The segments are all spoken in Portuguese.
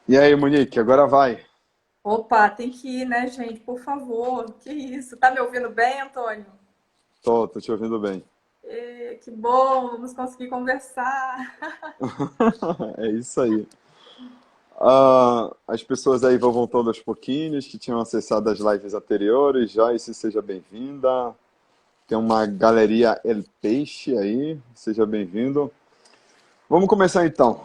E aí, Monique, agora vai. Opa, tem que ir, né, gente? Por favor. Que isso? Tá me ouvindo bem, Antônio? Tô te ouvindo bem. Que bom, vamos conseguir conversar. É isso aí. As pessoas aí vão voltando aos pouquinhos, que tinham acessado as lives anteriores. Joyce, seja bem-vinda. Tem uma galeria El Peixe aí, seja bem-vindo. Vamos começar então.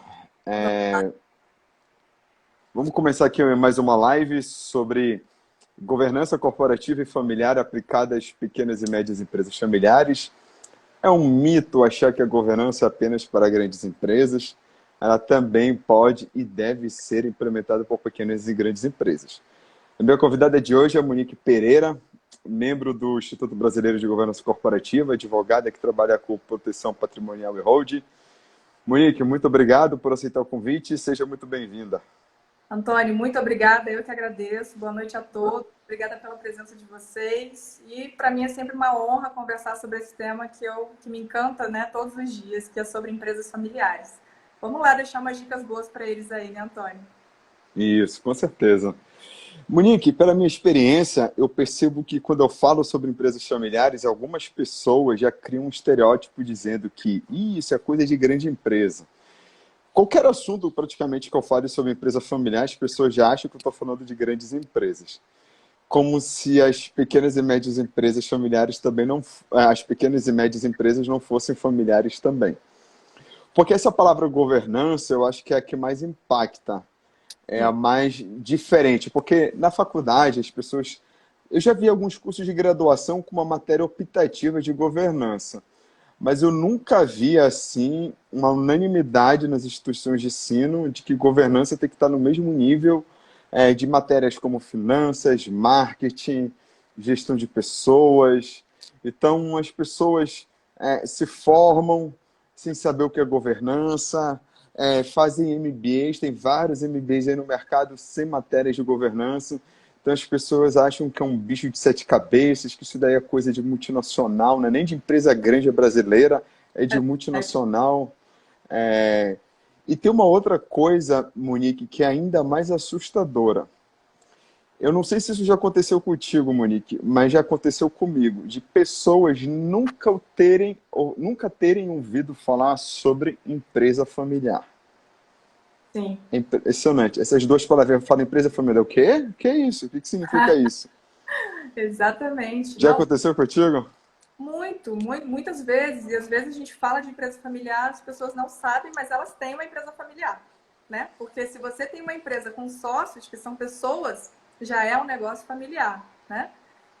Vamos começar aqui mais uma live sobre governança corporativa e familiar aplicada às pequenas e médias empresas familiares. É um mito achar que a governança é apenas para grandes empresas. Ela também pode e deve ser implementada por pequenas e grandes empresas. A minha convidada de hoje é a Monique Pereira, membro do Instituto Brasileiro de Governança Corporativa, advogada que trabalha com proteção patrimonial e holding. Monique, muito obrigado por aceitar o convite e seja muito bem-vinda. Antônio, muito obrigada, eu que agradeço. Boa noite a todos. Obrigada pela presença de vocês. E para mim é sempre uma honra conversar sobre esse tema que me encanta, né, todos os dias, que é sobre empresas familiares. Vamos lá deixar umas dicas boas para eles aí, né, Antônio? Isso, com certeza. Monique, pela minha experiência, eu percebo que quando eu falo sobre empresas familiares, algumas pessoas já criam um estereótipo dizendo que isso é coisa de grande empresa. Qualquer assunto praticamente que eu fale sobre empresa familiar, as pessoas já acham que eu estou falando de grandes empresas. Como se as pequenas e médias empresas familiares também não, as pequenas e médias empresas não fossem familiares também. Porque essa palavra governança, eu acho que é a que mais impacta, é a Sim. mais diferente, porque na faculdade as pessoas. Eu já vi alguns cursos de graduação com uma matéria optativa de governança, mas eu nunca vi assim uma unanimidade nas instituições de ensino de que governança tem que estar no mesmo nível de matérias como finanças, marketing, gestão de pessoas. Então as pessoas se formam sem saber o que é governança, fazem MBAs, tem vários MBAs aí no mercado sem matérias de governança. Então as pessoas acham que é um bicho de sete cabeças, que isso daí é coisa de multinacional, não é nem de empresa grande brasileira, é de multinacional. É... E tem uma outra coisa, Monique, que é ainda mais assustadora. Eu não sei se isso já aconteceu contigo, Monique, mas já aconteceu comigo, de pessoas nunca terem ouvido falar sobre empresa familiar. Sim. É impressionante. Essas duas palavras, fala empresa familiar, o quê? O que é isso? O que significa isso? Exatamente. Já Não, aconteceu contigo? muitas vezes, e às vezes a gente fala de empresa familiar, as pessoas não sabem, mas elas têm uma empresa familiar, né? Porque se você tem uma empresa com sócios, que são pessoas, já é um negócio familiar, né?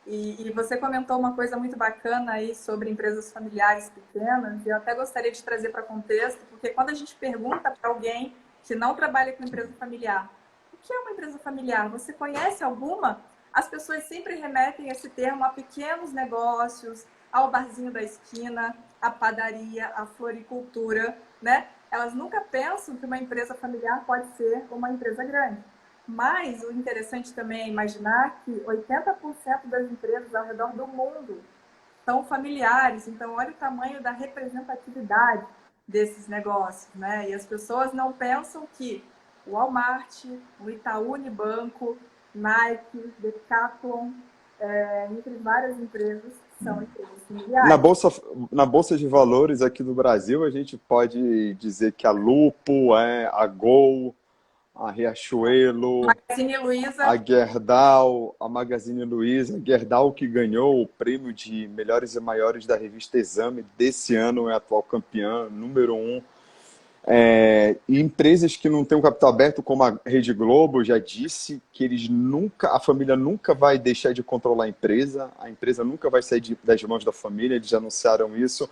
E você comentou uma coisa muito bacana aí sobre empresas familiares pequenas, e eu até gostaria de trazer para contexto, porque quando a gente pergunta para alguém que não trabalha com empresa familiar, o que é uma empresa familiar? Você conhece alguma? As pessoas sempre remetem esse termo a pequenos negócios, ao barzinho da esquina, à padaria, à floricultura, né? Elas nunca pensam que uma empresa familiar pode ser uma empresa grande. Mas o interessante também é imaginar que 80% das empresas ao redor do mundo são familiares. Então, olha o tamanho da representatividade desses negócios, né? E as pessoas não pensam que o Walmart, o Itaú Unibanco, Nike, Decathlon, entre várias empresas, são empresas Na familiares. bolsa, na bolsa de valores aqui do Brasil, a gente pode dizer que a Lupo, a Gol, a Riachuelo, Magazine a Luiza, Gerdau, a Magazine Luiza, a Gerdau que ganhou o prêmio de melhores e maiores da revista Exame desse ano, é a atual campeã, número um. E empresas que não têm um capital aberto, como a Rede Globo, já disse que a família nunca vai deixar de controlar a empresa nunca vai sair das mãos da família, eles já anunciaram isso.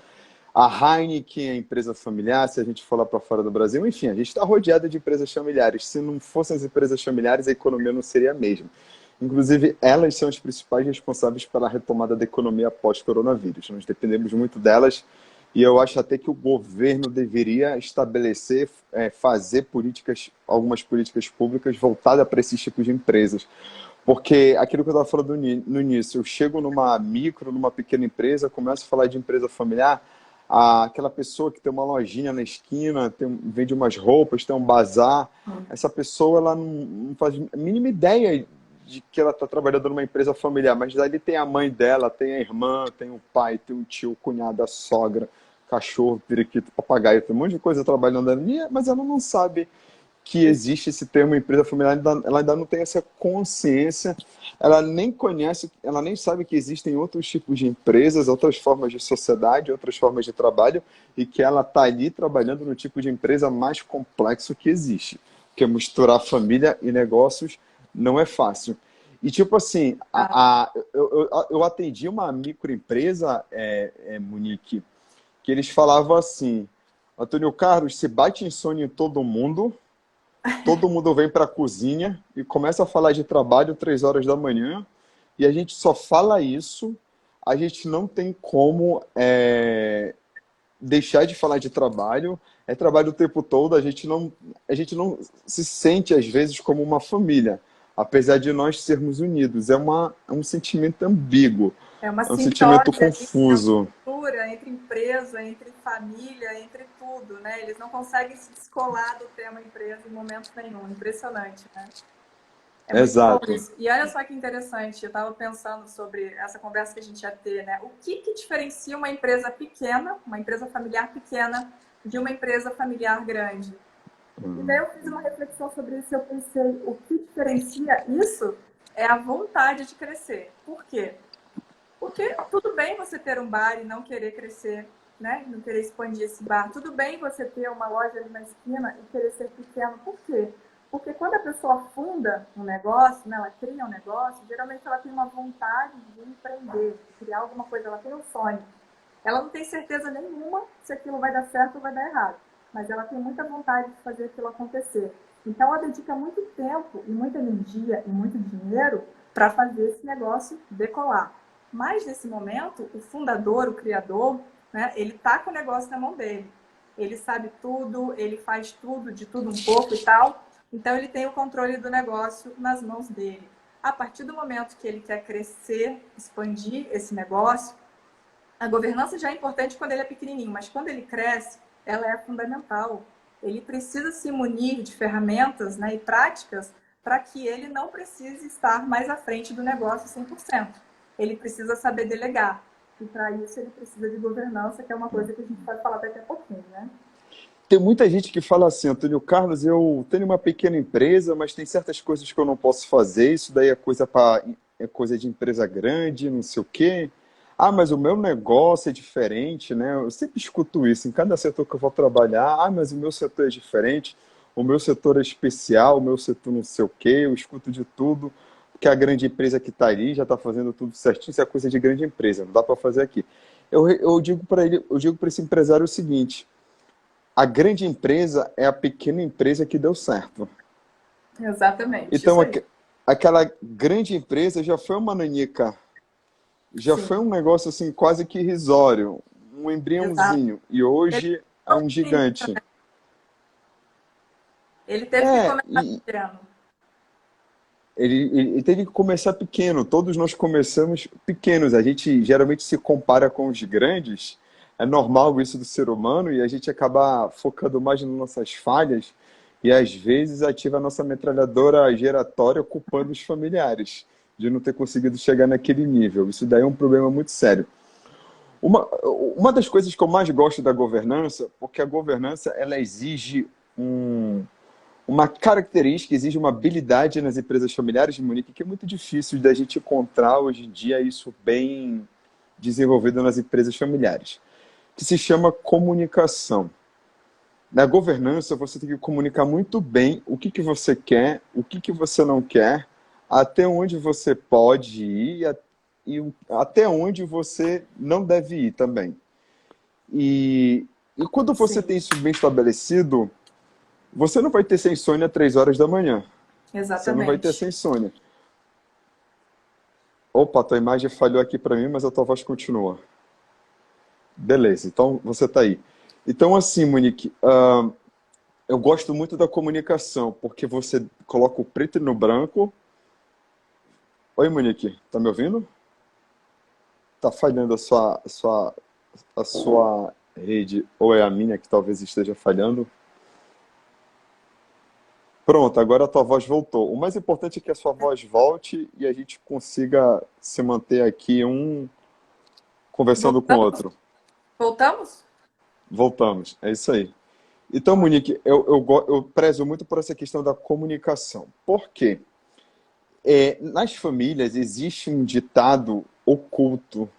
A Heineken é empresa familiar, se a gente for lá para fora do Brasil, enfim, a gente está rodeado de empresas familiares. Se não fossem as empresas familiares, a economia não seria a mesma. Inclusive, elas são as principais responsáveis pela retomada da economia pós-coronavírus. Nós dependemos muito delas e eu acho até que o governo deveria estabelecer, fazer algumas políticas públicas voltadas para esses tipos de empresas. Porque aquilo que eu estava falando no início, eu chego numa pequena empresa, começo a falar de empresa familiar, aquela pessoa que tem uma lojinha na esquina, vende umas roupas, tem um bazar. Essa pessoa ela não faz a mínima ideia de que ela está trabalhando numa empresa familiar, mas ali tem a mãe dela, tem a irmã, tem o pai, tem o tio, o cunhado, a sogra, cachorro, periquito, papagaio, tem um monte de coisa trabalhando ali, mas ela não sabe que existe esse termo empresa familiar, ela ainda não tem essa consciência, ela nem conhece, ela nem sabe que existem outros tipos de empresas, outras formas de sociedade, outras formas de trabalho, e que ela está ali trabalhando no tipo de empresa mais complexo que existe, que é misturar família e negócios não é fácil. E tipo assim, eu atendi uma microempresa, Monique, que eles falavam assim, Antônio Carlos, se bate insônia em todo mundo vem para a cozinha e começa a falar de trabalho 3 horas da manhã e a gente só fala isso, a gente não tem como deixar de falar de trabalho, é trabalho o tempo todo, a gente não se sente às vezes como uma família, apesar de nós sermos unidos, é um sentimento ambíguo, É uma é um sentimento simbiose ali, é uma confuso. mistura entre empresa, entre família, entre tudo, né? Eles não conseguem se descolar do tema empresa em momento nenhum. Impressionante, né? É muito bom Exato. isso. E olha só que interessante, eu estava pensando sobre essa conversa que a gente ia ter, né? O que diferencia uma empresa pequena, uma empresa familiar pequena, de uma empresa familiar grande? E daí eu fiz uma reflexão sobre isso e eu pensei, o que diferencia isso é a vontade de crescer. Por quê? Porque tudo bem você ter um bar e não querer crescer, né? Não querer expandir esse bar. Tudo bem você ter uma loja ali na esquina e querer ser pequeno. Por quê? Porque quando a pessoa funda um negócio, né, ela cria um negócio, geralmente ela tem uma vontade de empreender, de criar alguma coisa, ela tem um sonho. Ela não tem certeza nenhuma se aquilo vai dar certo ou vai dar errado, mas ela tem muita vontade de fazer aquilo acontecer. Então ela dedica muito tempo e muita energia e muito dinheiro para fazer esse negócio decolar. Mas nesse momento, o fundador, o criador, né, ele tá com o negócio na mão dele. Ele sabe tudo, ele faz tudo, de tudo um pouco e tal. Então ele tem o controle do negócio nas mãos dele. A partir do momento que ele quer crescer, expandir esse negócio, a governança já é importante quando ele é pequenininho, mas quando ele cresce, ela é fundamental. Ele precisa se munir de ferramentas, né, e práticas para que ele não precise estar mais à frente do negócio 100%. Ele precisa saber delegar. E para isso ele precisa de governança, que é uma coisa que a gente pode falar daqui a pouquinho, né? Tem muita gente que fala assim, Antônio Carlos, eu tenho uma pequena empresa, mas tem certas coisas que eu não posso fazer, isso daí é coisa de empresa grande, não sei o quê. Ah, mas o meu negócio é diferente, né? Eu sempre escuto isso em cada setor que eu vou trabalhar. Ah, mas o meu setor é diferente, o meu setor é especial, o meu setor não sei o quê, eu escuto de tudo, porque a grande empresa que está ali já está fazendo tudo certinho, isso é coisa de grande empresa, não dá para fazer aqui. Eu digo para ele, eu digo para esse empresário o seguinte: a grande empresa é a pequena empresa que deu certo. Exatamente, Então, isso aí. aquela grande empresa já foi uma nanica, já Sim, foi um negócio assim quase que irrisório, um exato. embriãozinho, e Ele, hoje é um gigante. ele teve que É, começar e pequeno. ele teve que começar pequeno, todos nós começamos pequenos, a gente geralmente se compara com os grandes, é normal isso do ser humano, e a gente acaba focando mais nas nossas falhas, e às vezes ativa a nossa metralhadora giratória culpando os familiares de não ter conseguido chegar naquele nível. Isso daí é um problema muito sério. Uma, uma das coisas que eu mais gosto da governança, porque a governança ela exige uma característica, exige uma habilidade nas empresas familiares, Monique, que é muito difícil da gente encontrar hoje em dia isso bem desenvolvido nas empresas familiares, que se chama comunicação. Na governança, você tem que comunicar muito bem o que você quer, o que você não quer, até onde você pode ir e até onde você não deve ir também. E quando você Sim, tem isso bem estabelecido, você não vai ter sem insônia 3 horas da manhã. Você não vai ter exatamente. essa insônia. Opa, tua imagem falhou aqui para mim, mas a tua voz continua. Beleza, então você tá aí. Então, assim, Monique, eu gosto muito da comunicação, porque você coloca o preto no branco. Oi, Monique, tá me ouvindo? Tá falhando a sua Rede, ou é a minha que talvez esteja falhando? Pronto, agora a tua voz voltou. O mais importante é que a sua voz volte e a gente consiga se manter aqui conversando com o Voltamos? outro. Voltamos? Voltamos, é isso aí. Então, Ótimo. Monique, eu prezo muito por essa questão da comunicação. Por quê? Nas famílias existe um ditado oculto,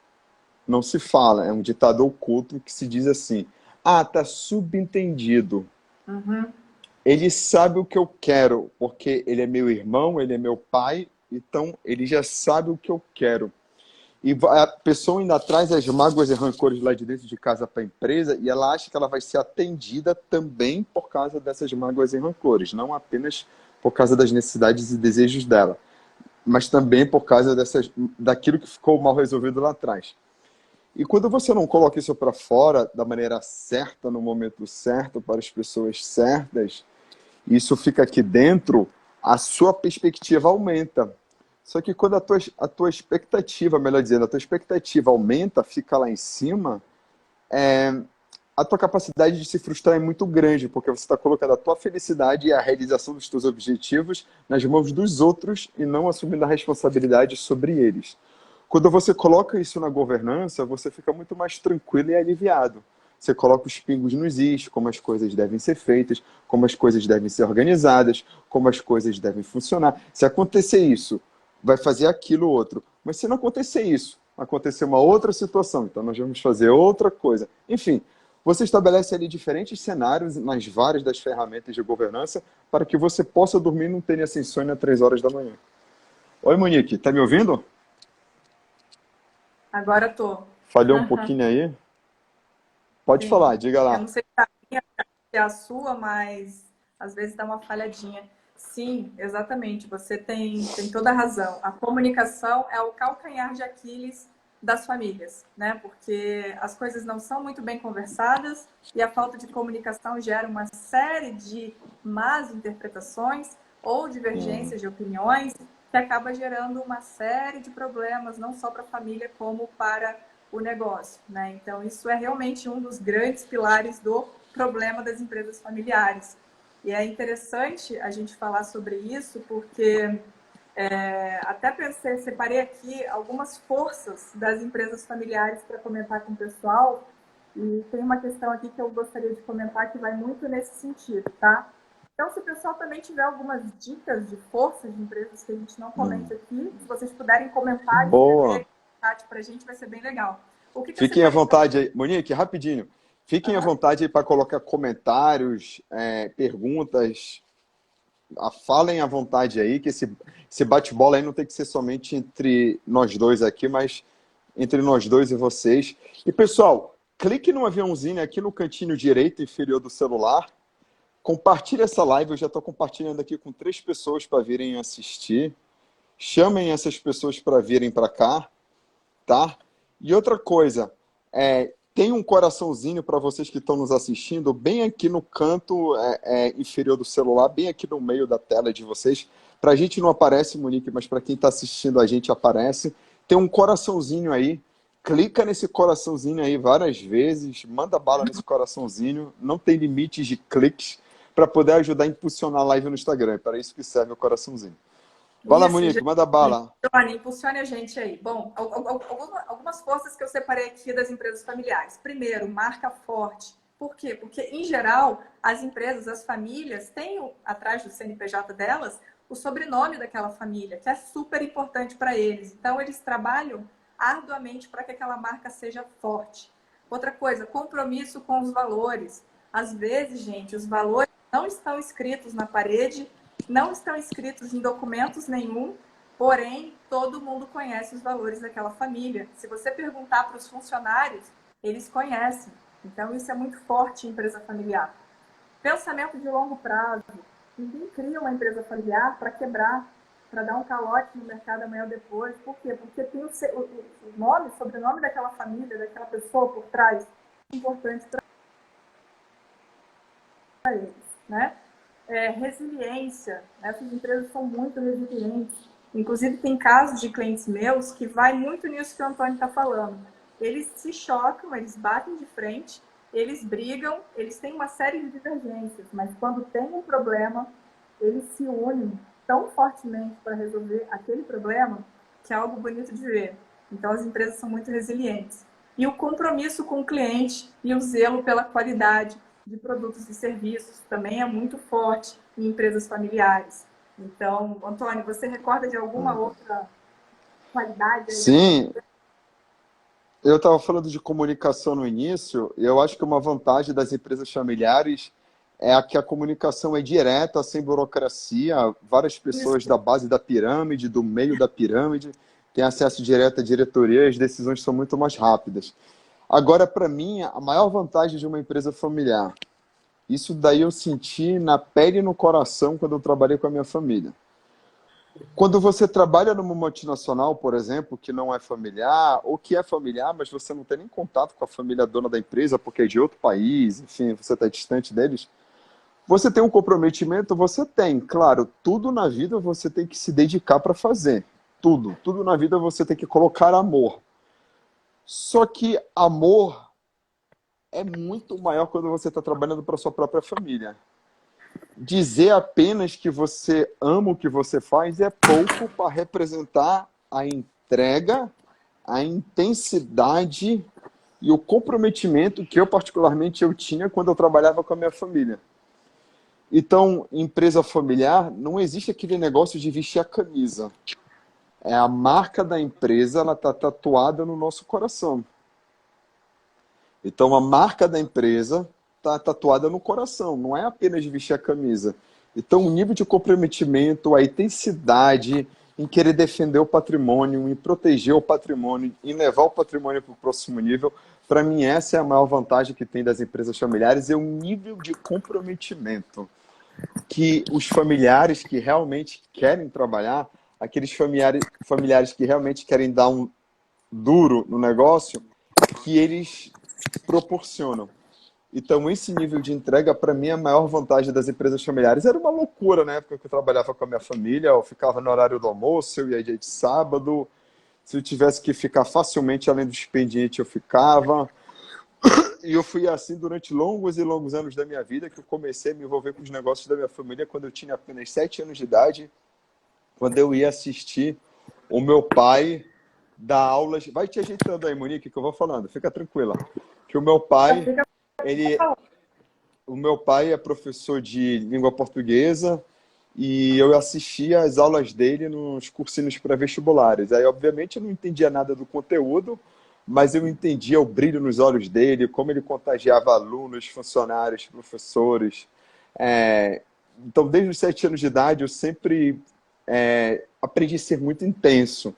não se fala, é um ditado oculto que se diz assim: ah, tá subentendido. Uhum. Ele sabe o que eu quero, porque ele é meu irmão, ele é meu pai, então ele já sabe o que eu quero. A pessoa ainda traz as mágoas e rancores lá de dentro de casa para a empresa e ela acha que ela vai ser atendida também por causa dessas mágoas e rancores, não apenas por causa das necessidades e desejos dela, mas também por causa daquilo que ficou mal resolvido lá atrás. E quando você não coloca isso para fora da maneira certa, no momento certo, para as pessoas certas, isso fica aqui dentro, a sua perspectiva aumenta. Só que quando a tua expectativa, melhor dizendo, a tua expectativa aumenta, fica lá em cima, a tua capacidade de se frustrar é muito grande, porque você está colocando a tua felicidade e a realização dos teus objetivos nas mãos dos outros e não assumindo a responsabilidade sobre eles. Quando você coloca isso na governança, você fica muito mais tranquilo e aliviado. Você coloca os pingos nos is, como as coisas devem ser feitas, como as coisas devem ser organizadas, como as coisas devem funcionar. Se acontecer isso, vai fazer aquilo outro. Mas se não acontecer isso, acontecer uma outra situação, então nós vamos fazer outra coisa. Enfim, você estabelece ali diferentes cenários nas várias das ferramentas de governança para que você possa dormir e não tenha essa insônia às 3 horas da manhã. Oi, Monique, tá me ouvindo? Agora tô. Falhou um pouquinho aí? Pode falar, Sim. diga Eu lá. não sei se a minha é a sua, mas às vezes dá uma falhadinha. Sim, exatamente. Você tem toda a razão. A comunicação é o calcanhar de Aquiles das famílias, né? Porque as coisas não são muito bem conversadas e a falta de comunicação gera uma série de más interpretações ou divergências de opiniões que acaba gerando uma série de problemas, não só para a família, como para o negócio, né? Então, isso é realmente um dos grandes pilares do problema das empresas familiares. E é interessante a gente falar sobre isso, porque até pensei, separei aqui algumas forças das empresas familiares para comentar com o pessoal. E tem uma questão aqui que eu gostaria de comentar que vai muito nesse sentido, tá? Então, se o pessoal também tiver algumas dicas de forças de empresas que a gente não comente aqui, se vocês puderem comentar, escrever Boa. aqui no chat para a gente, vai ser bem legal. O que eu Fiquem à separei para vontade aí. Monique, rapidinho. Fiquem à Aham. vontade aí para colocar comentários, perguntas. Falem à vontade aí, que esse bate-bola aí não tem que ser somente entre nós dois aqui, mas entre nós dois e vocês. E, pessoal, clique no aviãozinho aqui no cantinho direito inferior do celular. Compartilhe essa live. Eu já estou compartilhando aqui com 3 pessoas para virem assistir. Chamem essas pessoas para virem para cá, tá? E outra coisa, tem um coraçãozinho para vocês que estão nos assistindo, bem aqui no canto inferior do celular, bem aqui no meio da tela de vocês. Para a gente não aparece, Monique, mas para quem está assistindo a gente aparece. Tem um coraçãozinho aí. Clica nesse coraçãozinho aí várias vezes, manda bala nesse coraçãozinho. Não tem limites de cliques para poder ajudar a impulsionar a live no Instagram. É para isso que serve o coraçãozinho. Vai lá, Isso, Monique, manda bala. Johnny, impulsione a gente aí. Bom, algumas forças que eu separei aqui das empresas familiares. Primeiro, marca forte. Por quê? Porque, em geral, as empresas, as famílias, têm atrás do CNPJ delas o sobrenome daquela família, que é super importante para eles. Então, eles trabalham arduamente para que aquela marca seja forte. Outra coisa, compromisso com os valores. Às vezes, gente, os valores não estão escritos na parede, não estão escritos em documentos nenhum, porém, todo mundo conhece os valores daquela família. Se você perguntar para os funcionários, eles conhecem. Então, isso é muito forte em empresa familiar. Pensamento de longo prazo. Ninguém cria uma empresa familiar para quebrar, para dar um calote no mercado amanhã ou depois. Por quê? Porque tem o nome, o sobrenome daquela família, daquela pessoa por trás, importante para eles, né? Resiliência. Essas empresas são muito resilientes. Inclusive, tem casos de clientes meus que vai muito nisso que o Antônio está falando. Eles se chocam, eles batem de frente, eles brigam, eles têm uma série de divergências, mas quando tem um problema, eles se unem tão fortemente para resolver aquele problema que é algo bonito de ver. Então, as empresas são muito resilientes. E o compromisso com o cliente e o zelo pela qualidade de produtos e serviços também é muito forte em empresas familiares. Então, Antônio, você recorda de alguma outra qualidade aí dessa? Sim, eu estava falando de comunicação no início, e eu acho que uma vantagem das empresas familiares é a que a comunicação é direta, sem burocracia. Várias Isso, pessoas da base da pirâmide, do meio da pirâmide, têm acesso direto à diretoria e as decisões são muito mais rápidas. Agora, para mim, a maior vantagem de uma empresa familiar, isso daí eu senti na pele e no coração quando eu trabalhei com a minha família. Quando você trabalha numa multinacional, por exemplo, que não é familiar, ou que é familiar, mas você não tem nem contato com a família dona da empresa, porque é de outro país, enfim, você está distante deles, você tem um comprometimento? Você tem. Claro, tudo na vida você tem que se dedicar para fazer. Tudo. Tudo na vida você tem que colocar amor. Só que amor é muito maior quando você está trabalhando para sua própria família. Dizer apenas que você ama o que você faz é pouco para representar a entrega, a intensidade e o comprometimento que eu particularmente eu tinha quando eu trabalhava com a minha família. Então, empresa familiar, não existe aquele negócio de vestir a camisa. É a marca da empresa, ela está tatuada no nosso coração. Então, a marca da empresa está tatuada no coração, não é apenas de vestir a camisa. Então, o nível de comprometimento, a intensidade em querer defender o patrimônio, em proteger o patrimônio, em levar o patrimônio para o próximo nível, para mim, essa é a maior vantagem que tem das empresas familiares, é o nível de comprometimento que os familiares que realmente querem trabalhar, aqueles familiares que realmente querem dar um duro no negócio, que eles proporcionam. Então, esse nível de entrega, para mim, é a maior vantagem das empresas familiares. Era uma loucura na época que eu trabalhava com a minha família, eu ficava no horário do almoço, eu ia dia de sábado, se eu tivesse que ficar facilmente além do expediente, eu ficava. E eu fui assim durante longos e longos anos da minha vida, que eu comecei a me envolver com os negócios da minha família quando eu tinha apenas 7 anos de idade, quando eu ia assistir o meu pai dar aulas. Vai te ajeitando aí, Monique, que eu vou falando, fica tranquila. Que fica ele, o meu pai é professor de língua portuguesa e eu assistia às aulas dele nos cursinhos pré-vestibulares. Aí, obviamente, eu não entendia nada do conteúdo, mas eu entendia o brilho nos olhos dele, como ele contagiava alunos, funcionários, professores. Então, desde os 7 anos de idade, eu sempre aprendi a ser muito intenso,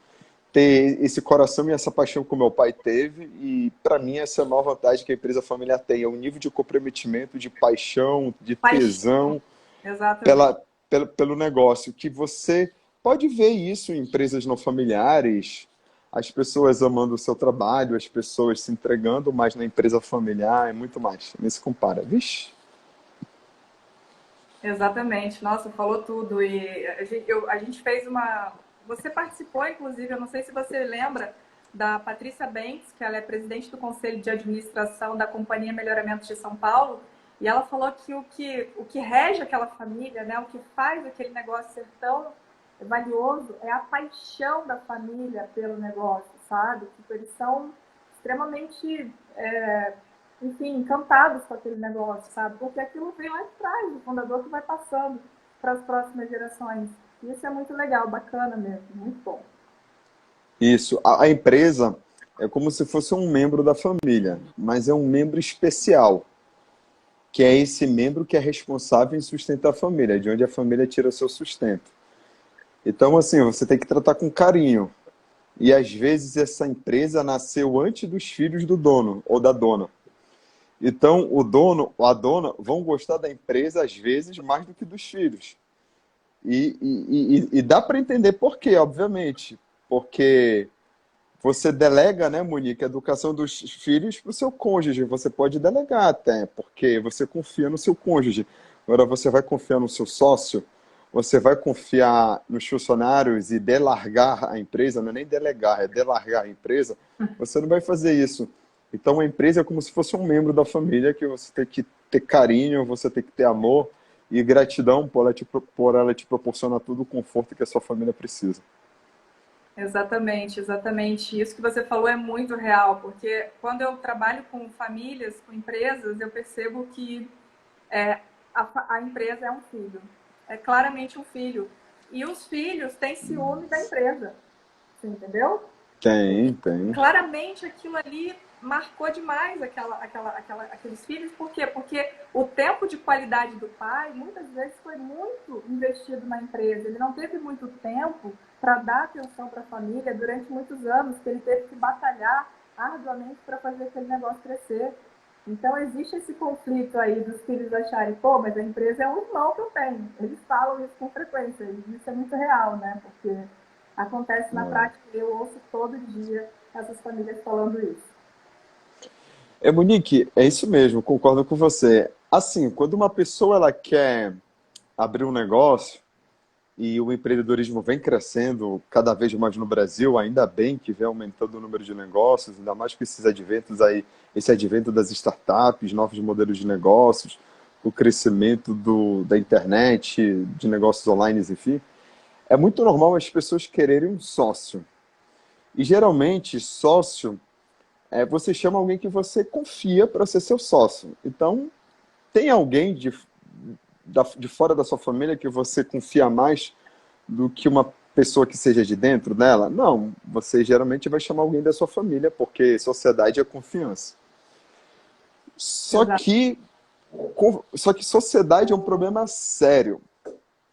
ter esse coração e essa paixão que o meu pai teve, e para mim essa é a maior vantagem que a empresa familiar tem, é o nível de comprometimento, de paixão, de paixão, tesão exatamente. pelo negócio, que você pode ver isso em empresas não familiares, as pessoas amando o seu trabalho, as pessoas se entregando, mas na empresa familiar é muito mais, nem se compara. Vixe, Exatamente. Nossa, falou tudo. E a gente fez uma. Você participou, inclusive, eu não sei se você lembra, da Patrícia Bentes, que ela é presidente do Conselho de Administração da Companhia Melhoramentos de São Paulo, e ela falou que o que rege aquela família, né, o que faz aquele negócio ser tão valioso é a paixão da família pelo negócio, sabe? Tipo, eles são extremamente enfim, encantados com aquele negócio, sabe? Porque aquilo vem lá de trás, do fundador que vai passando para as próximas gerações. E isso é muito legal, bacana mesmo, muito bom. isso. A empresa é como se fosse um membro da família, mas é um membro especial, que é esse membro que é responsável em sustentar a família, de onde a família tira seu sustento. Então, assim, você tem que tratar com carinho. E às vezes essa empresa nasceu antes dos filhos do dono ou da dona. Então, o dono ou a dona vão gostar da empresa às vezes mais do que dos filhos. E dá para entender por quê, obviamente. Porque você delega, né, Monique, a educação dos filhos para o seu cônjuge. Você pode delegar até, porque você confia no seu cônjuge. Agora você vai confiar no seu sócio, você vai confiar nos funcionários e delargar a empresa, não é nem delegar, é delargar a empresa. Você não vai fazer isso. Então, a empresa é como se fosse um membro da família que você tem que ter carinho, você tem que ter amor e gratidão por ela te proporcionar todo o conforto que a sua família precisa. Exatamente, exatamente. Isso que você falou é muito real, porque quando eu trabalho com famílias, com empresas, eu percebo que é, a empresa é um filho. É claramente um filho. E os filhos têm ciúme da empresa. Você entendeu? Tem, E tem. claramente aquilo ali marcou demais aqueles filhos. Por quê? Porque o tempo de qualidade do pai muitas vezes foi muito investido na empresa. Ele não teve muito tempo para dar atenção para a família durante muitos anos, que ele teve que batalhar arduamente para fazer aquele negócio crescer. Então existe esse conflito aí dos filhos acharem, pô, mas a empresa é um irmão que eu tenho. Eles falam isso com frequência, e isso é muito real, né? Porque acontece na prática, eu ouço todo dia essas famílias falando isso. Monique, é isso mesmo, concordo com você. Assim, quando uma pessoa ela quer abrir um negócio e o empreendedorismo vem crescendo cada vez mais no Brasil, ainda bem que vem aumentando o número de negócios, ainda mais com esses adventos aí, esse advento das startups, novos modelos de negócios, o crescimento da internet, de negócios online, enfim. É muito normal as pessoas quererem um sócio. E geralmente, sócio, você chama alguém que você confia para ser seu sócio. Então, tem alguém de fora da sua família que você confia mais do que uma pessoa que seja de dentro dela? Não, você geralmente vai chamar alguém da sua família, porque sociedade é confiança. Só Exato. que, só que sociedade é um problema sério.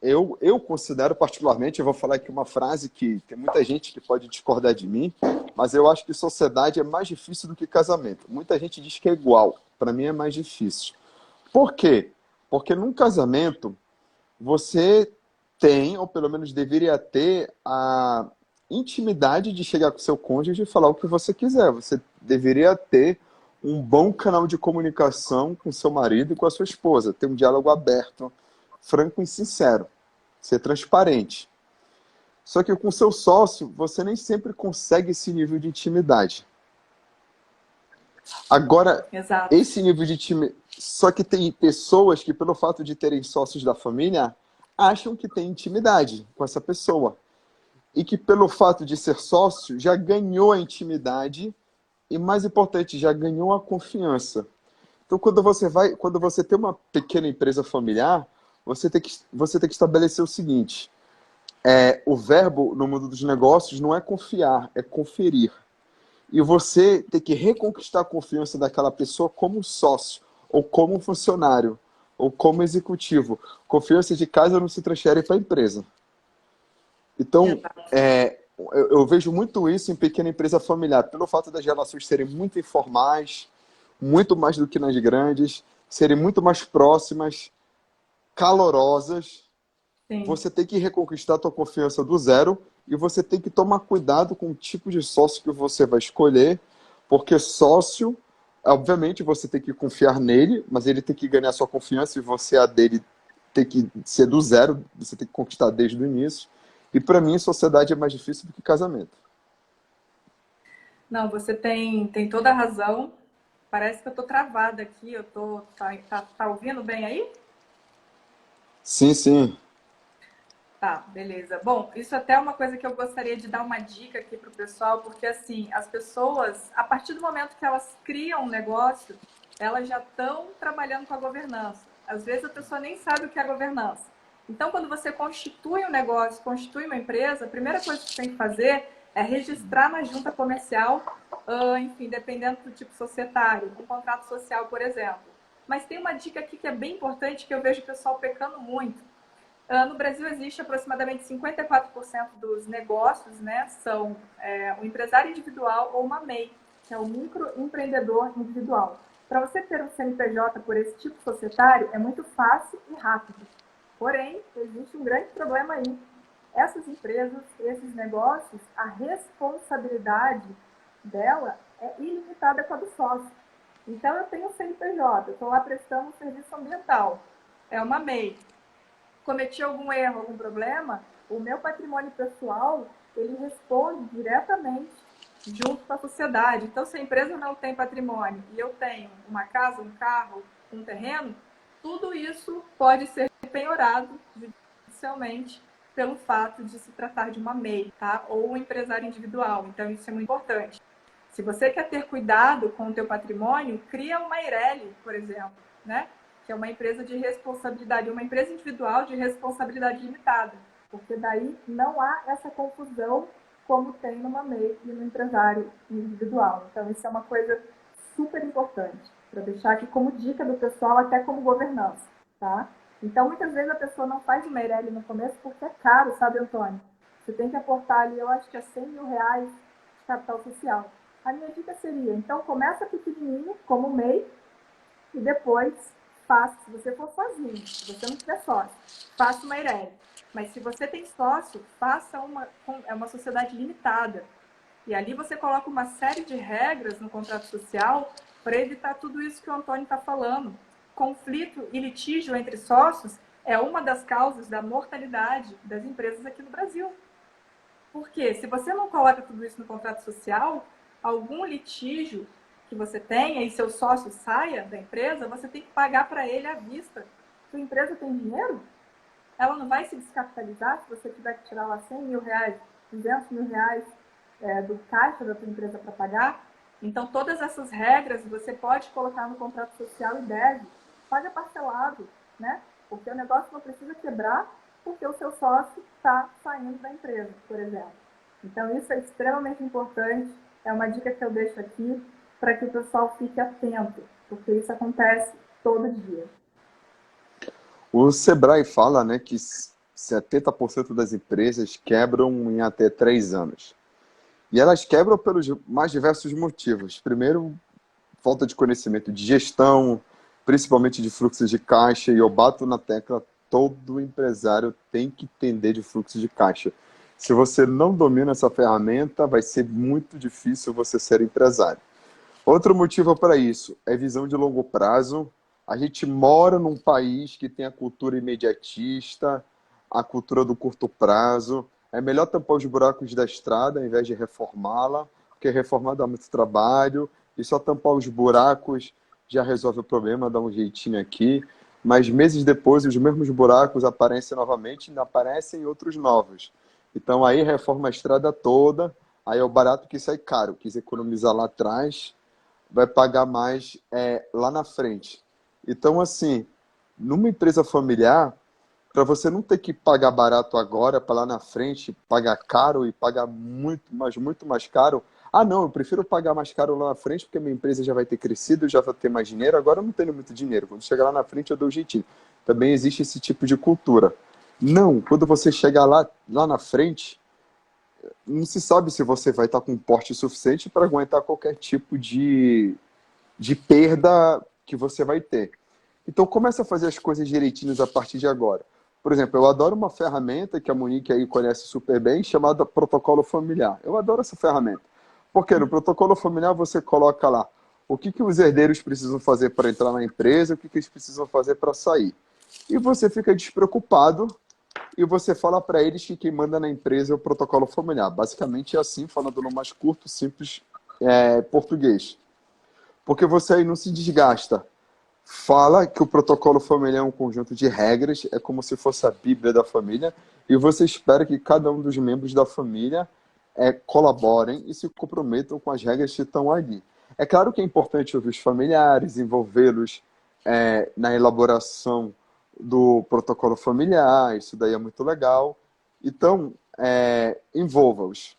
Eu considero particularmente, eu vou falar aqui uma frase que tem muita gente que pode discordar de mim, mas eu acho que sociedade é mais difícil do que casamento. Muita gente diz que é igual, para mim é mais difícil. Por quê? Porque num casamento você tem, ou pelo menos deveria ter, a intimidade de chegar com seu cônjuge e falar o que você quiser. Você deveria ter um bom canal de comunicação com seu marido e com a sua esposa, ter um diálogo aberto, franco e sincero, ser transparente. Só que com seu sócio, você nem sempre consegue esse nível de intimidade. Agora, Exato. esse nível de intimidade. Só que tem pessoas que, pelo fato de terem sócios da família, acham que tem intimidade com essa pessoa. E que, pelo fato de ser sócio, já ganhou a intimidade e, mais importante, já ganhou a confiança. Então, quando você tem uma pequena empresa familiar, você tem que estabelecer o seguinte: o verbo no mundo dos negócios não é confiar, é conferir. E você tem que reconquistar a confiança daquela pessoa como sócio, ou como funcionário, ou como executivo. Confiança de casa não se transfere para a empresa. Então, Exato. eu vejo muito isso em pequena empresa familiar, pelo fato das relações serem muito informais, muito mais do que nas grandes, serem muito mais próximas, calorosas. Sim. Você tem que reconquistar a tua confiança do zero e você tem que tomar cuidado com o tipo de sócio que você vai escolher, porque sócio, obviamente, você tem que confiar nele, mas ele tem que ganhar sua confiança e você a dele tem que ser do zero, você tem que conquistar desde o início. E para mim, sociedade é mais difícil do que casamento. Não, você tem toda a razão. Parece que eu tô travada aqui. Eu tô. Tá ouvindo bem aí? Sim, sim. Tá, beleza. Bom, isso até é uma coisa que eu gostaria de dar uma dica aqui para o pessoal, porque assim, as pessoas, a partir do momento que elas criam um negócio, elas já estão trabalhando com a governança. Às vezes a pessoa nem sabe o que é governança. Então, quando você constitui um negócio, constitui uma empresa, a primeira coisa que você tem que fazer é registrar na junta comercial, enfim, dependendo do tipo societário, um contrato social, por exemplo. Mas tem uma dica aqui que é bem importante, que eu vejo o pessoal pecando muito. No Brasil existe aproximadamente 54% dos negócios, né, são um empresário individual ou uma MEI, que é o microempreendedor individual. Para você ter um CNPJ por esse tipo societário é muito fácil e rápido. Porém, existe um grande problema aí. Essas empresas, esses negócios, a responsabilidade dela é ilimitada com a do sócio. Então, eu tenho um CNPJ, estou lá prestando um serviço ambiental, é uma MEI, cometi algum erro, algum problema, o meu patrimônio pessoal, ele responde diretamente junto com a sociedade. Então, se a empresa não tem patrimônio e eu tenho uma casa, um carro, um terreno, tudo isso pode ser penhorado judicialmente pelo fato de se tratar de uma MEI, tá? Ou um empresário individual. Então, isso é muito importante. Se você quer ter cuidado com o teu patrimônio, cria uma Eireli, por exemplo, né? Que é uma empresa de responsabilidade, uma empresa individual de responsabilidade limitada, porque daí não há essa confusão como tem numa MEI e no empresário individual. Então, isso é uma coisa super importante, para deixar aqui como dica do pessoal, até como governança, tá? Então, muitas vezes a pessoa não faz uma Eireli no começo porque é caro, sabe, Antônio? Você tem que aportar ali, eu acho que é R$ 100 mil de capital social. A minha dica seria, então, começa pequenininho, como MEI, e depois faça, se você for sozinho, se você não tiver sócio, faça uma Eireli. Mas se você tem sócio, faça uma sociedade limitada. E ali você coloca uma série de regras no contrato social para evitar tudo isso que o Antônio está falando. Conflito e litígio entre sócios é uma das causas da mortalidade das empresas aqui no Brasil. Porque se você não coloca tudo isso no contrato social, algum litígio que você tenha e seu sócio saia da empresa, você tem que pagar para ele à vista. Se a empresa tem dinheiro, ela não vai se descapitalizar se você tiver que tirar lá R$ 100 mil, R$ 200 mil do caixa da sua empresa para pagar. Então, todas essas regras você pode colocar no contrato social e deve. Paga parcelado, né? Porque o negócio não precisa quebrar porque o seu sócio está saindo da empresa, por exemplo. Então, isso é extremamente importante. É uma dica que eu deixo aqui para que o pessoal fique atento, porque isso acontece todo dia. O Sebrae fala, né, que 70% das empresas quebram em até 3 anos. E elas quebram pelos mais diversos motivos. Primeiro, falta de conhecimento de gestão, principalmente de fluxos de caixa, e eu bato na tecla, todo empresário tem que entender de fluxo de caixa. Se você não domina essa ferramenta, vai ser muito difícil você ser empresário. Outro motivo para isso é visão de longo prazo. A gente mora num país que tem a cultura imediatista, a cultura do curto prazo. É melhor tampar os buracos da estrada ao invés de reformá-la, porque reformar dá muito trabalho, e só tampar os buracos já resolve o problema, dá um jeitinho aqui. Mas meses depois, os mesmos buracos aparecem novamente, ainda aparecem outros novos. Então aí reforma a estrada toda, aí é o barato que sai caro. Quis economizar lá atrás, vai pagar mais lá na frente. Então, assim, numa empresa familiar, para você não ter que pagar barato agora, para lá na frente pagar caro e pagar muito mais caro. Ah, não, eu prefiro pagar mais caro lá na frente porque minha empresa já vai ter crescido, já vai ter mais dinheiro. Agora eu não tenho muito dinheiro. Quando chegar lá na frente, eu dou um jeitinho. Também existe esse tipo de cultura. Não, quando você chegar lá na frente, não se sabe se você vai estar com porte suficiente para aguentar qualquer tipo de perda que você vai ter. Então, começa a fazer as coisas direitinhas a partir de agora. Por exemplo, eu adoro uma ferramenta que a Monique aí conhece super bem, chamada Protocolo Familiar. Eu adoro essa ferramenta. Porque no Protocolo Familiar você coloca lá o que os herdeiros precisam fazer para entrar na empresa, o que eles precisam fazer para sair. E você fica despreocupado e você fala para eles que quem manda na empresa é o Protocolo Familiar. Basicamente é assim, falando no mais curto, simples português. Porque você aí não se desgasta. Fala que o protocolo familiar é um conjunto de regras, é como se fosse a Bíblia da família, e você espera que cada um dos membros da família colaborem e se comprometam com as regras que estão ali. É claro que é importante ouvir os familiares, envolvê-los na elaboração do protocolo familiar, isso daí é muito legal. Então, envolva-os.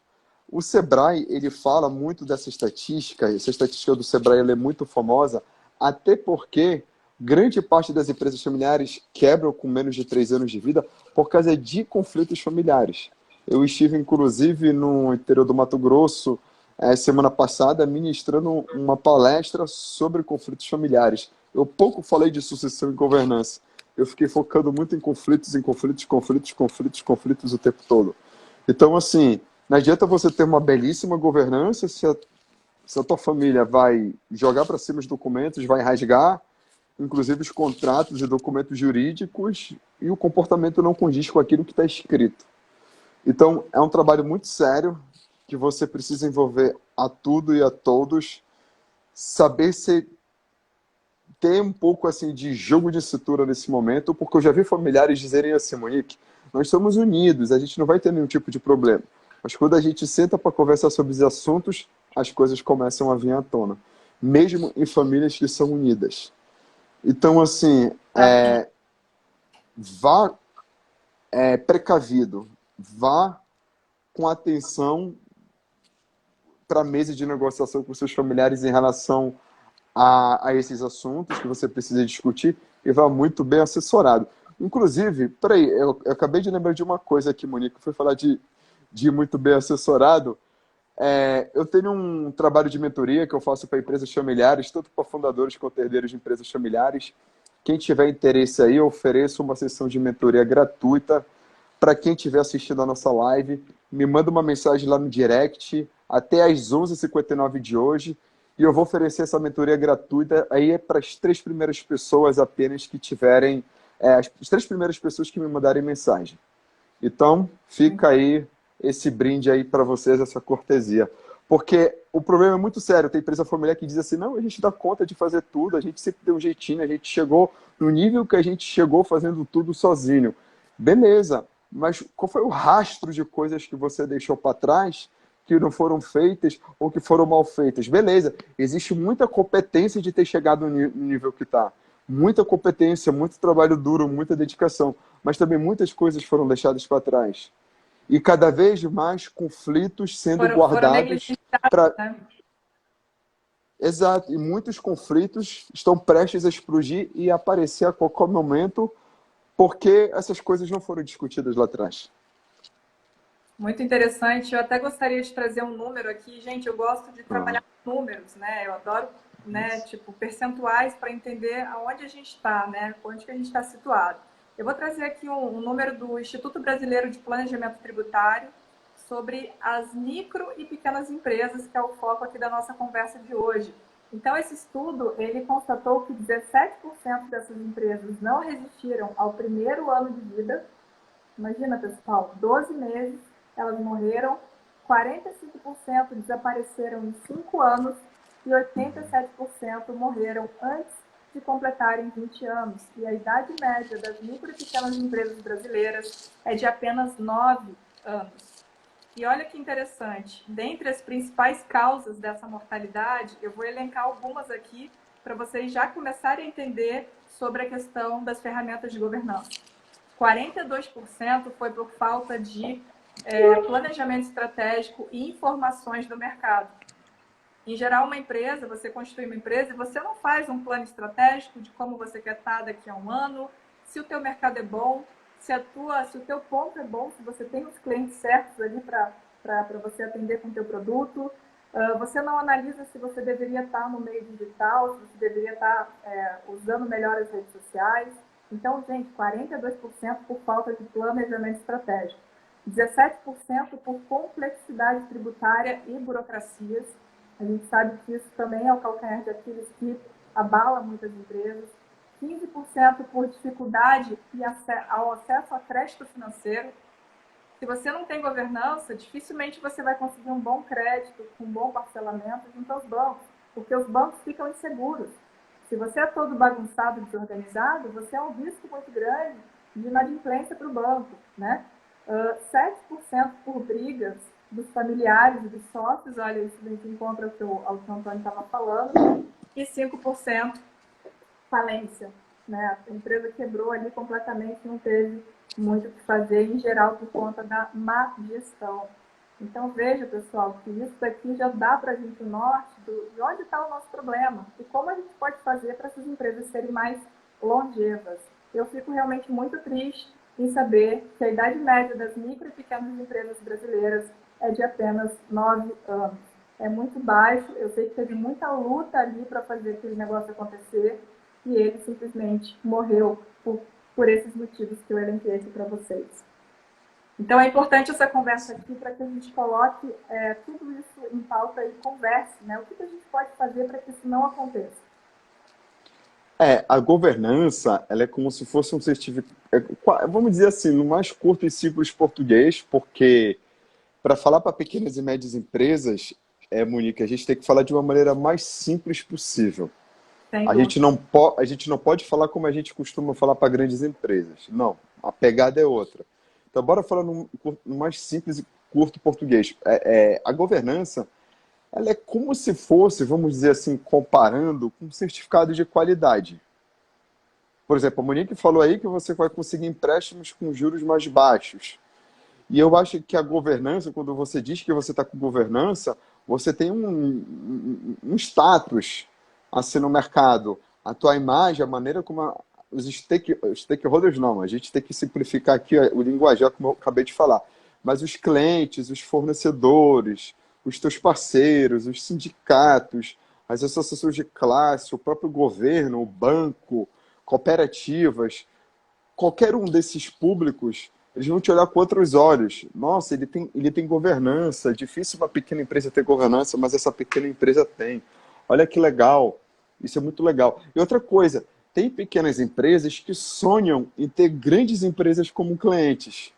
O Sebrae, ele fala muito dessa estatística, essa estatística do Sebrae ela é muito famosa, até porque grande parte das empresas familiares quebram com menos de 3 anos de vida por causa de conflitos familiares. Eu estive, inclusive, no interior do Mato Grosso, semana passada, ministrando uma palestra sobre conflitos familiares. Eu pouco falei de sucessão e governança. Eu fiquei focando muito em conflitos o tempo todo. Então, assim, não adianta você ter uma belíssima governança se a tua família vai jogar para cima os documentos, vai rasgar, inclusive os contratos e documentos jurídicos, e o comportamento não condiz com aquilo que está escrito. Então, é um trabalho muito sério. que você precisa envolver a tudo e a todos, saber se ter um pouco assim de jogo de cintura nesse momento, porque eu já vi familiares dizerem assim, Monique, nós somos unidos, a gente não vai ter nenhum tipo de problema. Mas quando a gente senta para conversar sobre os assuntos, as coisas começam a vir à tona, mesmo em famílias que são unidas. Então, assim, Exatamente. vá precavido, vá com atenção para a mesa de negociação com seus familiares em relação a esses assuntos que você precisa discutir e vá muito bem assessorado. Inclusive, peraí, eu acabei de lembrar de uma coisa aqui, Monique, foi falar de ir muito bem assessorado. Eu tenho um trabalho de mentoria que eu faço para empresas familiares, tanto para fundadores quanto herdeiros de empresas familiares. Quem tiver interesse aí, eu ofereço uma sessão de mentoria gratuita para quem estiver assistindo a nossa live. Me manda uma mensagem lá no direct até às 11h59 de hoje e eu vou oferecer essa mentoria gratuita aí para as 3 primeiras pessoas apenas que tiverem, as 3 primeiras pessoas que me mandarem mensagem. Então, fica aí esse brinde aí para vocês, essa cortesia. Porque o problema é muito sério. Tem empresa familiar que diz assim, não, a gente dá conta de fazer tudo, a gente sempre deu um jeitinho, a gente chegou no nível que a gente chegou fazendo tudo sozinho. Beleza, mas qual foi o rastro de coisas que você deixou para trás que não foram feitas ou que foram mal feitas? Beleza, existe muita competência de ter chegado no nível que está. Muita competência, muito trabalho duro, muita dedicação. Mas também muitas coisas foram deixadas para trás. E cada vez mais conflitos sendo Foram guardados negligenciados, para. né? Exato, e muitos conflitos estão prestes a explodir e aparecer a qualquer momento porque essas coisas não foram discutidas lá atrás. Muito interessante. Eu até gostaria de trazer um número aqui. Gente, eu gosto de Ah, trabalhar com números, né? Eu adoro, né, tipo, percentuais para entender aonde a gente está, né? Onde que a gente está situado. Eu vou trazer aqui um número do Instituto Brasileiro de Planejamento Tributário sobre as micro e pequenas empresas, que é o foco aqui da nossa conversa de hoje. Então, esse estudo, ele constatou que 17% dessas empresas não resistiram ao primeiro ano de vida. Imagina, pessoal, 12 meses elas morreram, 45% desapareceram em 5 anos e 87% morreram antes de completarem 20 anos. E a idade média das micro e pequenas empresas brasileiras é de apenas 9 anos. E olha que interessante, dentre as principais causas dessa mortalidade, eu vou elencar algumas aqui para vocês já começarem a entender sobre a questão das ferramentas de governança. 42% foi por falta de planejamento estratégico e informações do mercado. Em geral, uma empresa, você constitui uma empresa e você não faz um plano estratégico de como você quer estar daqui a um ano, se o teu mercado é bom, se o teu ponto é bom, se você tem os clientes certos ali para você atender com o teu produto. Você não analisa se você deveria estar no meio digital, se você deveria estar usando melhor as redes sociais. Então, gente, 42% por falta de planejamento estratégico. 17% por complexidade tributária e burocracias. A gente sabe que isso também é o calcanhar de Aquiles que abala muitas empresas. 15% por dificuldade ao acesso a crédito financeiro. Se você não tem governança, dificilmente você vai conseguir um bom crédito, um bom parcelamento junto aos bancos, porque os bancos ficam inseguros. Se você é todo bagunçado, desorganizado, você é um risco muito grande de inadimplência para o banco, né? 7% por brigas dos familiares e dos sócios, olha, isso a gente encontra ao que o Antônio estava falando, e 5% falência, né? A empresa quebrou ali completamente, não teve muito o que fazer, em geral, por conta da má gestão. Então, veja, pessoal, que isso daqui já dá para a gente o norte de onde está o nosso problema e como a gente pode fazer para essas empresas serem mais longevas. Eu fico realmente muito triste em saber que a idade média das micro e pequenas empresas brasileiras é de apenas 9 anos. É muito baixo, eu sei que teve muita luta ali para fazer aquele negócio acontecer, e ele simplesmente morreu por esses motivos que eu elenquei aqui para vocês. Então é importante essa conversa aqui para que a gente coloque tudo isso em pauta e converse, né? O que a gente pode fazer para que isso não aconteça? A governança, ela é como se fosse um certificado, vamos dizer assim, no mais curto e simples português, porque para falar para pequenas e médias empresas, Monique, a gente tem que falar de uma maneira mais simples possível. Sem A gente dúvida. não, a gente não pode falar como a gente costuma falar para grandes empresas. Não, a pegada é outra. Então, bora falar no mais simples e curto português. A governança, ela é como se fosse, vamos dizer assim, comparando com um certificado de qualidade. Por exemplo, a Monique falou aí que você vai conseguir empréstimos com juros mais baixos. E eu acho que a governança, quando você diz que você está com governança, você tem um status assim no mercado. A tua imagem, a maneira como os stakeholders não, a gente tem que simplificar aqui o linguajar, como eu acabei de falar. Mas os clientes, os fornecedores, os teus parceiros, os sindicatos, as associações de classe, o próprio governo, o banco, cooperativas, qualquer um desses públicos, eles vão te olhar com outros olhos. Nossa, ele tem governança. É difícil uma pequena empresa ter governança, mas essa pequena empresa tem. Olha que legal. Isso é muito legal. E outra coisa, tem pequenas empresas que sonham em ter grandes empresas como clientes.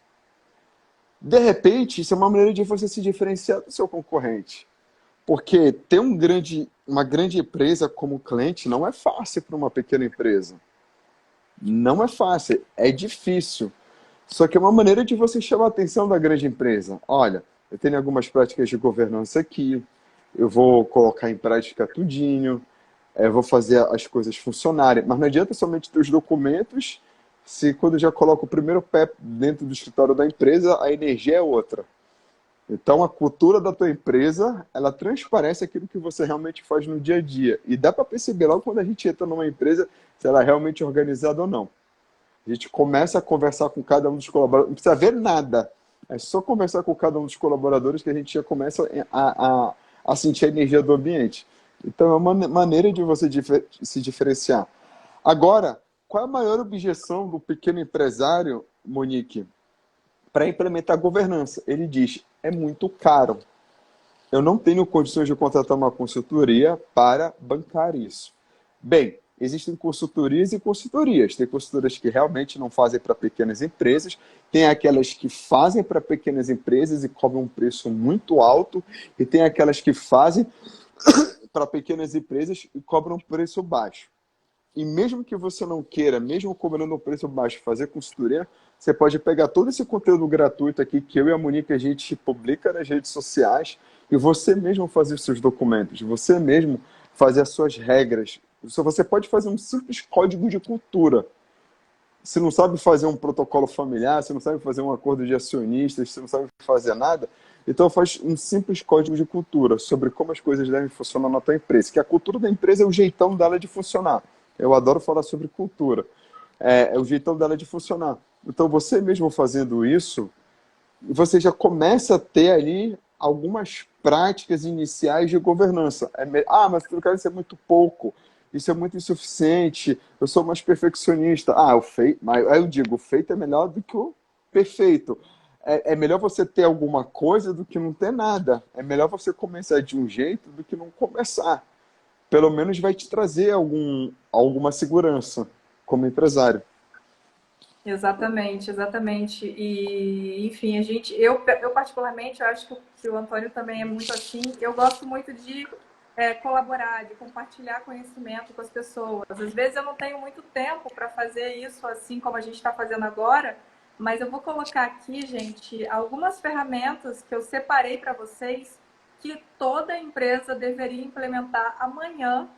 De repente, isso é uma maneira de você se diferenciar do seu concorrente. Porque ter uma grande empresa como cliente não é fácil para uma pequena empresa. Não é fácil, é difícil. Só que é uma maneira de você chamar a atenção da grande empresa. Olha, eu tenho algumas práticas de governança aqui, eu vou colocar em prática tudinho, eu vou fazer as coisas funcionarem. Mas não adianta somente ter os documentos, se quando eu já coloco o primeiro pé dentro do escritório da empresa, a energia é outra. Então, a cultura da tua empresa, ela transparece aquilo que você realmente faz no dia a dia. E dá para perceber logo quando a gente entra numa empresa se ela é realmente organizada ou não. A gente começa a conversar com cada um dos colaboradores, não precisa ver nada. É só conversar com cada um dos colaboradores que a gente já começa a sentir a energia do ambiente. Então, é uma maneira de você se diferenciar. Agora, qual é a maior objeção do pequeno empresário, Monique, para implementar a governança? Ele diz, é muito caro. Eu não tenho condições de contratar uma consultoria para bancar isso. Bem, existem consultorias e consultorias. Tem consultorias que realmente não fazem para pequenas empresas, tem aquelas que fazem para pequenas empresas e cobram um preço muito alto, e tem aquelas que fazem para pequenas empresas e cobram um preço baixo. E mesmo que você não queira, mesmo cobrando um preço baixo, fazer consultoria, você pode pegar todo esse conteúdo gratuito aqui que eu e a Monique a gente publica nas redes sociais e você mesmo fazer os seus documentos, você mesmo fazer as suas regras. Você pode fazer um simples código de cultura. Se não sabe fazer um protocolo familiar, se não sabe fazer um acordo de acionistas, se não sabe fazer nada, então faz um simples código de cultura sobre como as coisas devem funcionar na tua empresa. Que a cultura da empresa é o jeitão dela de funcionar. Eu adoro falar sobre cultura. É o jeitão dela de funcionar. Então você mesmo fazendo isso, você já começa a ter ali algumas práticas iniciais de governança. Mas eu quero ser muito pouco. Isso é muito insuficiente. Eu sou mais perfeccionista. O feito, mas aí eu digo, o feito é melhor do que o perfeito. É melhor você ter alguma coisa do que não ter nada. É melhor você começar de um jeito do que não começar. Pelo menos vai te trazer alguma segurança como empresário. Exatamente, exatamente. E, enfim, eu particularmente, eu acho que o Antônio também é muito assim. Eu gosto muito de colaborar, de compartilhar conhecimento com as pessoas. Às vezes eu não tenho muito tempo para fazer isso assim como a gente está fazendo agora, mas eu vou colocar aqui, gente, algumas ferramentas que eu separei para vocês que toda empresa deveria implementar amanhã,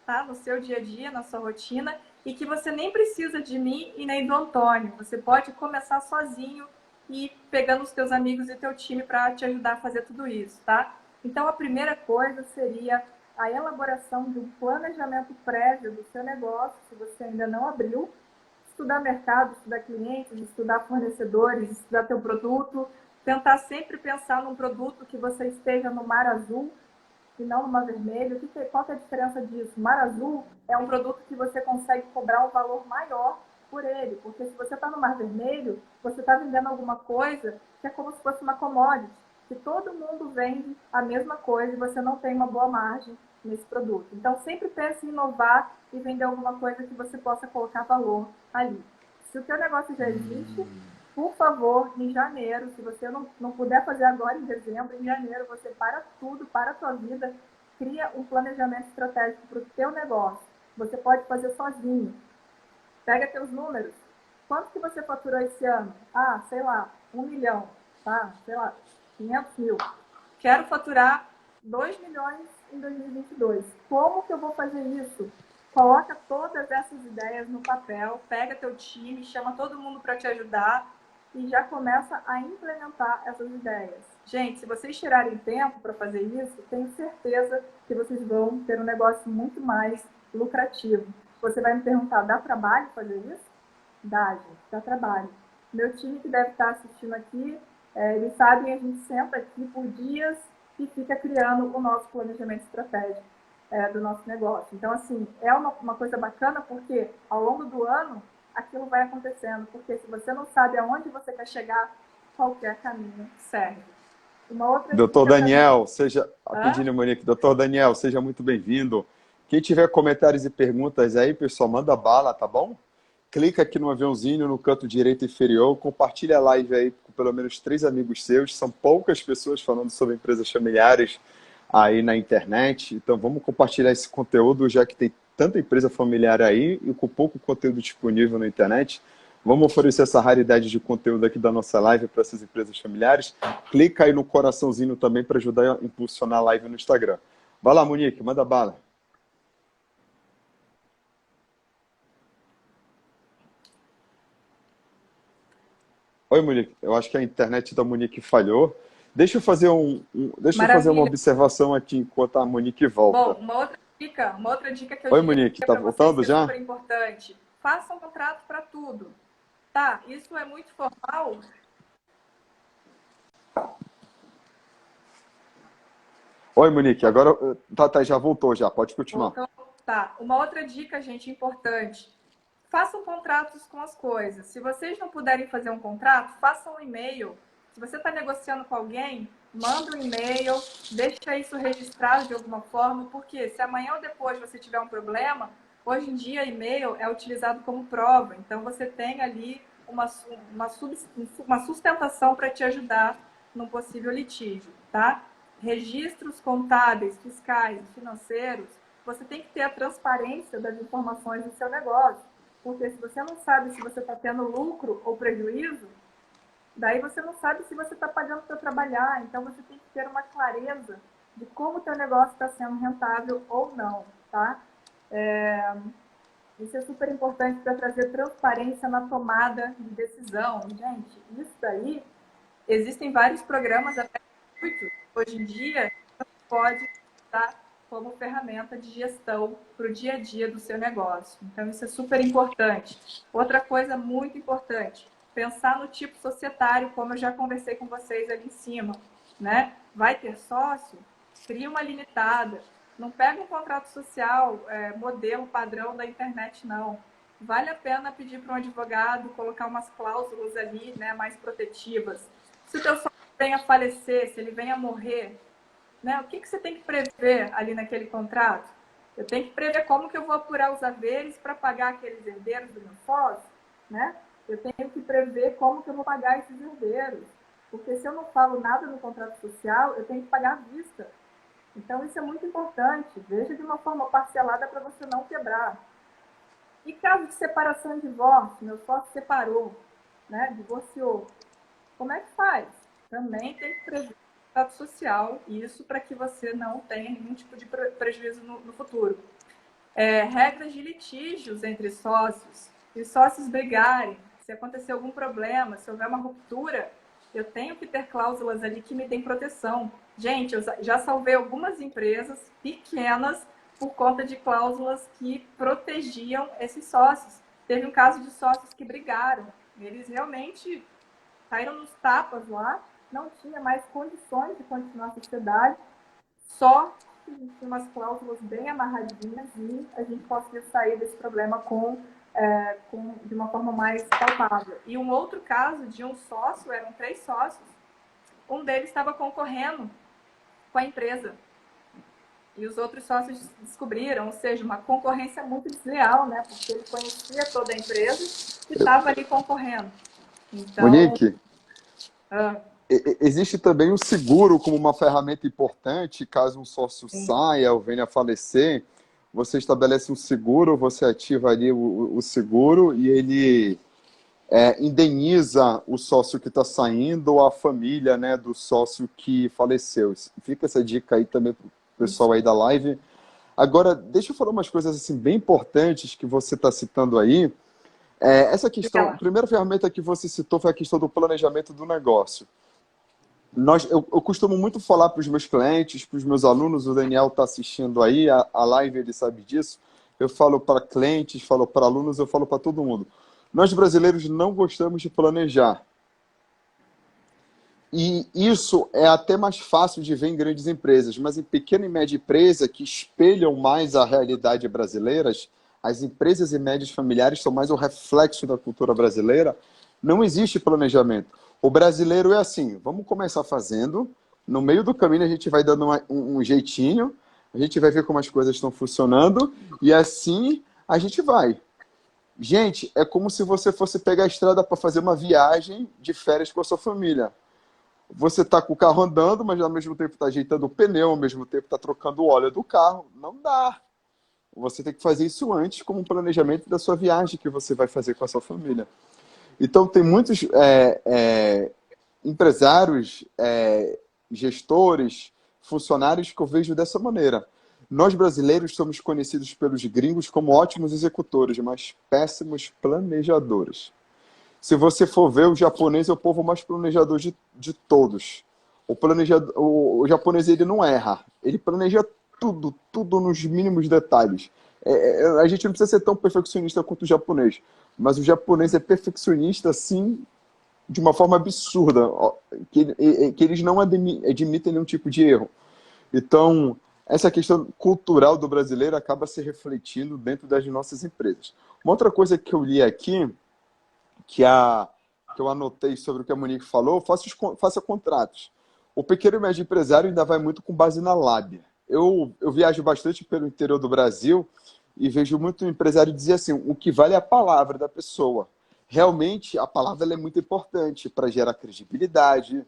tá? No seu dia a dia, na sua rotina, e que você nem precisa de mim e nem do Antônio. Você pode começar sozinho e pegando os teus amigos e teu time para te ajudar a fazer tudo isso, tá? Então, a primeira coisa seria a elaboração de um planejamento prévio do seu negócio, se você ainda não abriu, estudar mercado, estudar clientes, estudar fornecedores, estudar teu produto, tentar sempre pensar num produto que você esteja no mar azul e não no mar vermelho. Qual que é a diferença disso? Mar azul é um produto que você consegue cobrar um valor maior por ele, porque se você está no mar vermelho, você está vendendo alguma coisa que é como se fosse uma commodity, que todo mundo vende a mesma coisa e você não tem uma boa margem nesse produto. Então, sempre pense em inovar e vender alguma coisa que você possa colocar valor ali. Se o teu negócio já existe, por favor, em janeiro, se você não puder fazer agora em dezembro, em janeiro, você para tudo, para a sua vida, cria um planejamento estratégico para o teu negócio. Você pode fazer sozinho. Pega teus números. Quanto que você faturou esse ano? Ah, sei lá, 1 milhão, tá? Sei lá, 500 mil. Quero faturar 2 milhões em 2022. Como que eu vou fazer isso? Coloca todas essas ideias no papel, pega teu time, chama todo mundo para te ajudar e já começa a implementar essas ideias. Gente, se vocês tirarem tempo para fazer isso, tenho certeza que vocês vão ter um negócio muito mais lucrativo. Você vai me perguntar, dá trabalho fazer isso? Dá, gente, dá trabalho. Meu time que deve estar assistindo aqui, eles sabem, a gente senta aqui por dias e fica criando o nosso planejamento estratégico do nosso negócio. Então, assim, é uma coisa bacana porque ao longo do ano aquilo vai acontecendo. Porque se você não sabe aonde você quer chegar, qualquer caminho serve. Uma outra Doutor dica também. Daniel, seja. Hã? Pedindo, Monique. Doutor Daniel, seja muito bem-vindo. Quem tiver comentários e perguntas aí, pessoal, manda bala, tá bom? Clica aqui no aviãozinho no canto direito inferior, compartilha a live aí com pelo menos 3 amigos seus. São poucas pessoas falando sobre empresas familiares aí na internet. Então vamos compartilhar esse conteúdo, já que tem tanta empresa familiar aí e com pouco conteúdo disponível na internet. Vamos oferecer essa raridade de conteúdo aqui da nossa live para essas empresas familiares. Clica aí no coraçãozinho também para ajudar a impulsionar a live no Instagram. Vai lá, Monique, manda bala. Oi, Monique. Eu acho que a internet da Monique falhou. Deixa eu fazer uma Maravilha. observação aqui enquanto a Monique volta. Bom, uma outra dica que eu Oi, diria Monique, tá para vocês voltando que é já? super importante. Faça um contrato para tudo. Tá, isso é muito formal. Oi, Monique, agora tá, já voltou já, pode continuar. Voltou? Tá. Uma outra dica, gente, importante. Façam contratos com as coisas. Se vocês não puderem fazer um contrato, façam um e-mail. Se você está negociando com alguém, manda um e-mail, deixa isso registrado de alguma forma, porque se amanhã ou depois você tiver um problema, hoje em dia e-mail é utilizado como prova. Então você tem ali uma sustentação para te ajudar num possível litígio, tá? Registros contábeis, fiscais, financeiros, você tem que ter a transparência das informações do seu negócio. Porque se você não sabe se você está tendo lucro ou prejuízo, daí você não sabe se você está pagando para trabalhar. Então você tem que ter uma clareza de como o teu negócio está sendo rentável ou não, tá? Isso é super importante para trazer transparência na tomada de decisão. Gente, isso daí, existem vários programas até gratuitos. Hoje em dia, você pode usar como ferramenta de gestão para o dia a dia do seu negócio. Então, isso é super importante. Outra coisa muito importante, pensar no tipo societário, como eu já conversei com vocês ali em cima, né? Vai ter sócio? Cria uma limitada. Não pega um contrato social, modelo padrão da internet, não. Vale a pena pedir para um advogado colocar umas cláusulas ali, né, mais protetivas. Se o teu sócio venha a falecer, se ele venha a morrer, né, o que você tem que prever ali naquele contrato? Eu tenho que prever como que eu vou apurar os haveres para pagar aqueles herdeiros do meu sócio, né? Eu tenho que prever como que eu vou pagar esses herdeiros. Porque se eu não falo nada no contrato social, eu tenho que pagar à vista. Então, isso é muito importante. Veja de uma forma parcelada para você não quebrar. E caso de separação e divórcio, meu sócio separou, né, divorciou, como é que faz? Também tem que prever o contrato social, isso para que você não tenha nenhum tipo de prejuízo no futuro. Regras de litígios entre sócios. Se os sócios brigarem, se acontecer algum problema, se houver uma ruptura, eu tenho que ter cláusulas ali que me deem proteção. Gente, eu já salvei algumas empresas pequenas por conta de cláusulas que protegiam esses sócios. Teve um caso de sócios que brigaram. Eles realmente caíram nos tapas lá, não tinha mais condições de continuar a sociedade, só que tinha umas cláusulas bem amarradinhas e a gente conseguiu sair desse problema de uma forma mais palpável. E um outro caso de um sócio, eram 3 sócios, um deles estava concorrendo com a empresa. E os outros sócios descobriram, ou seja, uma concorrência muito desleal, né? Porque ele conhecia toda a empresa e estava ali concorrendo. Então, Monique, ah, existe também o seguro como uma ferramenta importante, caso um sócio sim, saia ou venha a falecer, você estabelece um seguro, você ativa ali o seguro e ele indeniza o sócio que está saindo ou a família, né, do sócio que faleceu. Fica essa dica aí também para o pessoal isso. aí da live. Agora, deixa eu falar umas coisas assim bem importantes que você está citando aí. Essa questão, a Ela. primeira ferramenta que você citou foi a questão do planejamento do negócio. Eu costumo muito falar para os meus clientes, para os meus alunos, o Daniel está assistindo aí, a live ele sabe disso. Eu falo para clientes, falo para alunos, eu falo para todo mundo. Nós brasileiros não gostamos de planejar. E isso é até mais fácil de ver em grandes empresas, mas em pequena e média empresa, que espelham mais a realidade brasileira, as empresas e médias familiares são mais o reflexo da cultura brasileira, não existe planejamento. O brasileiro é assim, vamos começar fazendo, no meio do caminho a gente vai dando um jeitinho, a gente vai ver como as coisas estão funcionando, e assim a gente vai. Gente, é como se você fosse pegar a estrada para fazer uma viagem de férias com a sua família. Você está com o carro andando, mas ao mesmo tempo está ajeitando o pneu, ao mesmo tempo está trocando o óleo do carro. Não dá. Você tem que fazer isso antes, como um planejamento da sua viagem que você vai fazer com a sua família. Então, tem muitos empresários, gestores, funcionários que eu vejo dessa maneira. Nós brasileiros somos conhecidos pelos gringos como ótimos executores, mas péssimos planejadores. Se você for ver, o japonês é o povo mais planejador de todos. O japonês ele não erra, ele planeja tudo, tudo nos mínimos detalhes. A gente não precisa ser tão perfeccionista quanto o japonês, mas o japonês é perfeccionista, assim, de uma forma absurda, que eles não admitem nenhum tipo de erro. Então, essa questão cultural do brasileiro acaba se refletindo dentro das nossas empresas. Uma outra coisa que eu li aqui que, a, que eu anotei sobre o que a Monique falou, faça contratos. O pequeno e médio empresário ainda vai muito com base na lábia. Eu viajo bastante pelo interior do Brasil e vejo muito empresário dizer assim, o que vale é a palavra da pessoa. Realmente, a palavra ela é muito importante para gerar credibilidade,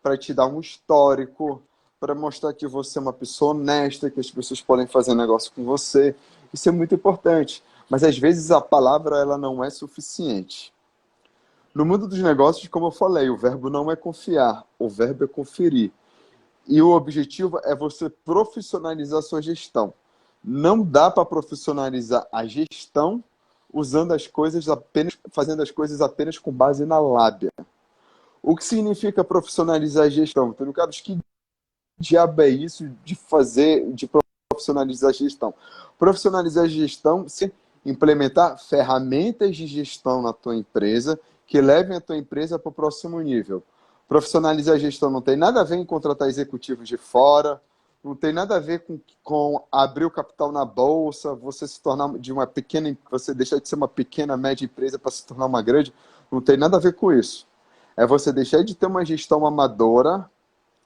para te dar um histórico, para mostrar que você é uma pessoa honesta, que as pessoas podem fazer negócio com você. Isso é muito importante. Mas às vezes a palavra ela não é suficiente. No mundo dos negócios, como eu falei, o verbo não é confiar, o verbo é conferir. E o objetivo é você profissionalizar a sua gestão. Não dá para profissionalizar a gestão usando as coisas apenas, fazendo as coisas apenas com base na lábia. O que significa profissionalizar a gestão? Então, Carlos, que diabo é isso de fazer, de profissionalizar a gestão? Profissionalizar a gestão, se implementar ferramentas de gestão na tua empresa que levem a tua empresa para o próximo nível. Profissionalizar a gestão não tem nada a ver em contratar executivos de fora, não tem nada a ver com abrir o capital na bolsa, você se tornar de uma pequena, você deixar de ser uma pequena, média empresa para se tornar uma grande, não tem nada a ver com isso. É você deixar de ter uma gestão amadora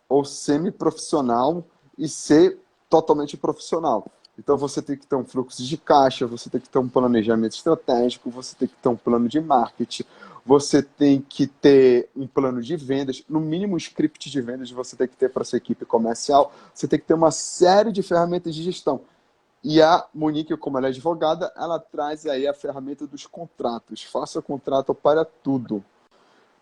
ou semi-profissional e ser totalmente profissional. Então você tem que ter um fluxo de caixa, você tem que ter um planejamento estratégico, você tem que ter um plano de marketing, você tem que ter um plano de vendas, no mínimo um script de vendas você tem que ter para sua equipe comercial, você tem que ter uma série de ferramentas de gestão. E a Monique, como ela é advogada, ela traz aí a ferramenta dos contratos. Faça contrato para tudo.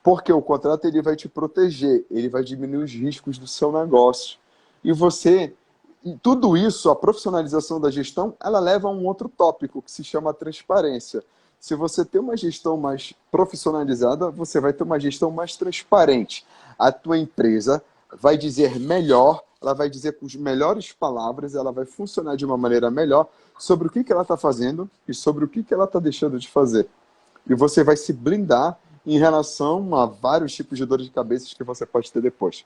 Porque o contrato ele vai te proteger, ele vai diminuir os riscos do seu negócio. E você, e tudo isso, a profissionalização da gestão, ela leva a um outro tópico que se chama transparência. Se você tem uma gestão mais profissionalizada, você vai ter uma gestão mais transparente. A tua empresa vai dizer melhor, ela vai dizer com as melhores palavras, ela vai funcionar de uma maneira melhor sobre o que ela está fazendo e sobre o que ela está deixando de fazer. E você vai se blindar em relação a vários tipos de dores de cabeça que você pode ter depois.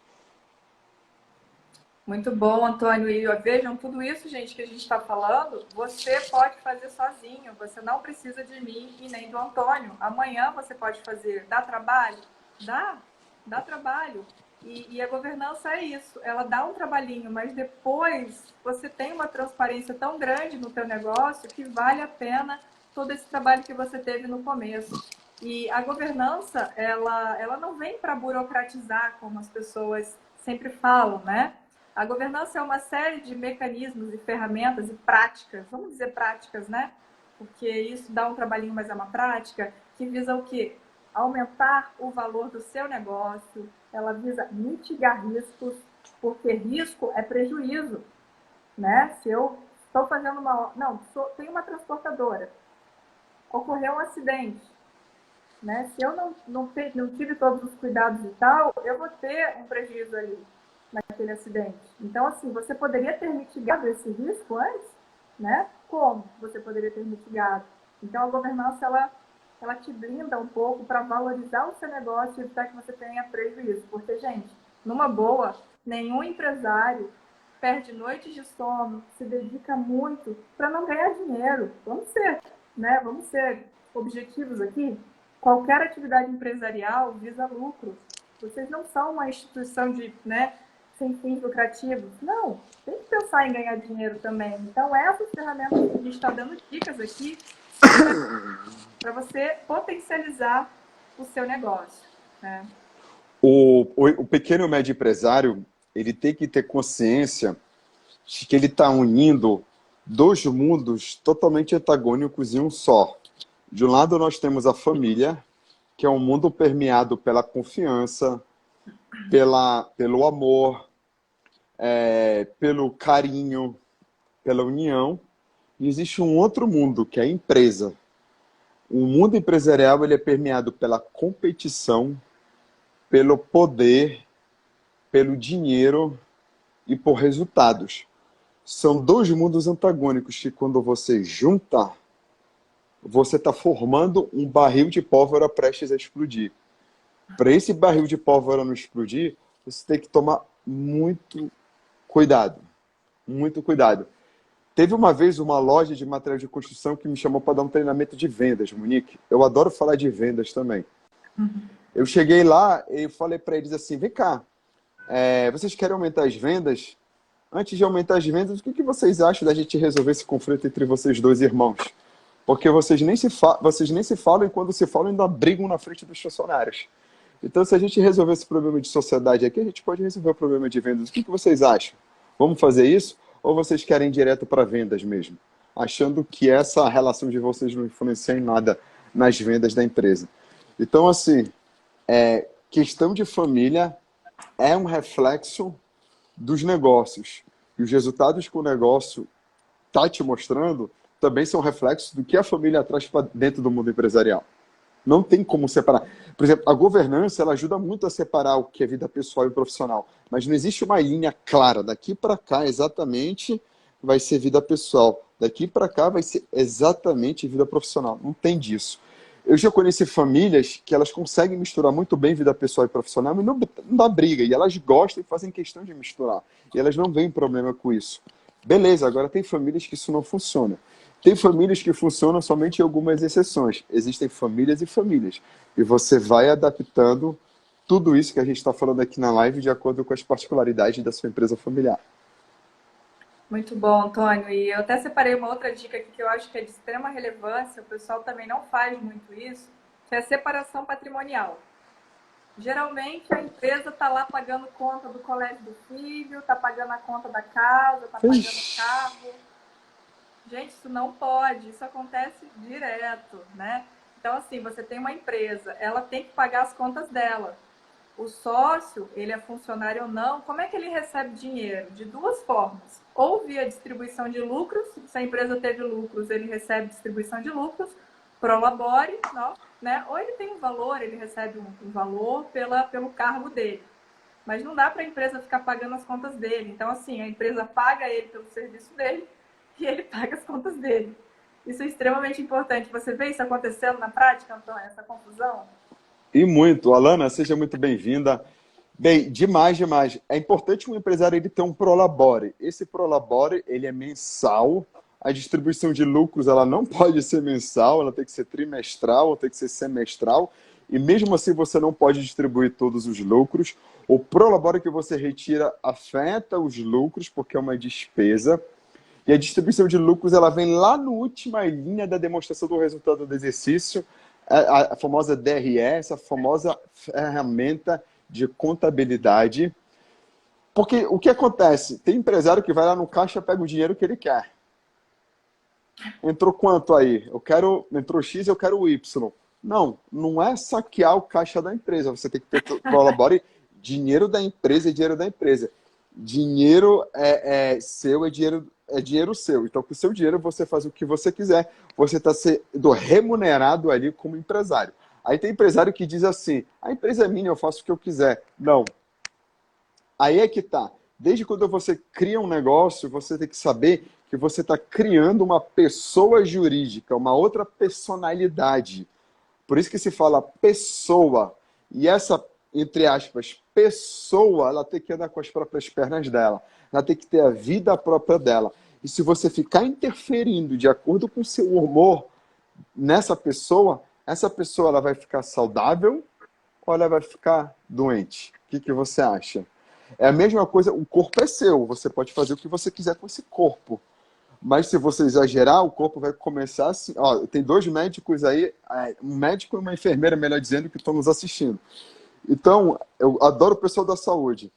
Muito bom, Antônio. E ó, vejam, tudo isso, gente, que a gente está falando, você pode fazer sozinho. Você não precisa de mim e nem do Antônio. Amanhã você pode fazer. Dá trabalho? Dá trabalho. E a governança é isso. Ela dá um trabalhinho, mas depois você tem uma transparência tão grande no teu negócio que vale a pena todo esse trabalho que você teve no começo. E a governança, ela não vem para burocratizar, como as pessoas sempre falam, né? A governança é uma série de mecanismos e ferramentas e práticas, vamos dizer práticas, né? Porque isso dá um trabalhinho, mas é uma prática, que visa o quê? Aumentar o valor do seu negócio, ela visa mitigar riscos, porque risco é prejuízo, né? Se eu estou fazendo uma... Não, tenho uma transportadora, ocorreu um acidente, né? Se eu não tive todos os cuidados e tal, eu vou ter um prejuízo ali naquele acidente. Então, assim, você poderia ter mitigado esse risco antes, né? Como você poderia ter mitigado? Então, a governança, ela te blinda um pouco para valorizar o seu negócio e evitar que você tenha prejuízo. Porque, gente, numa boa, nenhum empresário perde noites de sono, se dedica muito para não ganhar dinheiro. Vamos ser, né? Vamos ser objetivos aqui. Qualquer atividade empresarial visa lucro. Vocês não são uma instituição de, né, sem fins lucrativos. Não, tem que pensar em ganhar dinheiro também. Então, essas ferramentas que a gente está dando dicas aqui para você potencializar o seu negócio, né? O pequeno e médio empresário, ele tem que ter consciência de que ele está unindo dois mundos totalmente antagônicos em um só. De um lado, nós temos a família, que é um mundo permeado pela confiança, pelo amor, pelo carinho, pela união. E existe um outro mundo, que é a empresa. O mundo empresarial ele é permeado pela competição, pelo poder, pelo dinheiro e por resultados. São dois mundos antagônicos que, quando você junta, você está formando um barril de pólvora prestes a explodir. Para esse barril de pólvora não explodir, você tem que tomar muito cuidado. Muito cuidado. Teve uma vez uma loja de material de construção que me chamou para dar um treinamento de vendas, Monique. Eu adoro falar de vendas também. Eu cheguei lá e falei para eles assim, vem cá, vocês querem aumentar as vendas? Antes de aumentar as vendas, o que vocês acham da gente resolver esse conflito entre vocês dois irmãos? Porque vocês nem se falam e quando se falam ainda brigam na frente dos funcionários. Então, se a gente resolver esse problema de sociedade aqui, a gente pode resolver o problema de vendas. O que vocês acham? Vamos fazer isso? Ou vocês querem ir direto para vendas mesmo? Achando que essa relação de vocês não influencia em nada nas vendas da empresa. Então, assim, questão de família é um reflexo dos negócios. E os resultados que o negócio está te mostrando também são reflexos do que a família traz para dentro do mundo empresarial. Não tem como separar. Por exemplo, a governança ela ajuda muito a separar o que é vida pessoal e profissional. Mas não existe uma linha clara. Daqui para cá, exatamente, vai ser vida pessoal. Daqui para cá, vai ser exatamente vida profissional. Não tem disso. Eu já conheci famílias que elas conseguem misturar muito bem vida pessoal e profissional e não dá briga. E elas gostam e fazem questão de misturar. E elas não veem problema com isso. Beleza, agora tem famílias que isso não funciona. Tem famílias que funcionam somente em algumas exceções. Existem famílias e famílias. E você vai adaptando tudo isso que a gente está falando aqui na live de acordo com as particularidades da sua empresa familiar. Muito bom, Antônio. E eu até separei uma outra dica aqui que eu acho que é de extrema relevância, o pessoal também não faz muito isso, que é a separação patrimonial. Geralmente a empresa está lá pagando conta do colégio do filho, está pagando a conta da casa, está pagando o carro. Gente, isso não pode, isso acontece direto, né? Então, assim, você tem uma empresa, ela tem que pagar as contas dela. O sócio, ele é funcionário ou não, como é que ele recebe dinheiro? De duas formas. Ou via distribuição de lucros, se a empresa teve lucros, ele recebe distribuição de lucros, prolabore, não, né? Ou ele tem um valor, ele recebe um valor pelo cargo dele. Mas não dá para a empresa ficar pagando as contas dele. Então, assim, a empresa paga ele pelo serviço dele e ele paga as contas dele. Isso é extremamente importante. Você vê isso acontecendo na prática, Antônio, essa confusão? E muito. Alana, seja muito bem-vinda. Bem, demais, demais. É importante um empresário ele ter um prolabore. Esse prolabore, ele é mensal. A distribuição de lucros, ela não pode ser mensal, ela tem que ser trimestral, ou tem que ser semestral. E mesmo assim, você não pode distribuir todos os lucros. O prolabore que você retira afeta os lucros, porque é uma despesa. E a distribuição de lucros, ela vem lá na última linha da demonstração do resultado do exercício. a famosa DRE, essa famosa ferramenta de contabilidade. Porque o que acontece? Tem empresário que vai lá no caixa e pega o dinheiro que ele quer. Entrou quanto aí? Entrou X, eu quero Y. Não, não é saquear o caixa da empresa. Você tem que ter, colabore, dinheiro da empresa é dinheiro da empresa. Dinheiro seu, é dinheiro seu. Então, com o seu dinheiro, você faz o que você quiser. Você está sendo remunerado ali como empresário. Aí tem empresário que diz assim, a empresa é minha, eu faço o que eu quiser. Não. Aí é que tá. Desde quando você cria um negócio, você tem que saber que você está criando uma pessoa jurídica, uma outra personalidade. Por isso que se fala pessoa. E essa, entre aspas, pessoa, ela tem que andar com as próprias pernas dela. Ela tem que ter a vida própria dela. E se você ficar interferindo de acordo com o seu humor nessa pessoa, essa pessoa ela vai ficar saudável ou ela vai ficar doente? O que você acha? É a mesma coisa, o corpo é seu, você pode fazer o que você quiser com esse corpo. Mas se você exagerar, o corpo vai começar assim. Ó, tem dois médicos aí, um médico e uma enfermeira, melhor dizendo, que estão nos assistindo. Então, eu adoro o pessoal da saúde.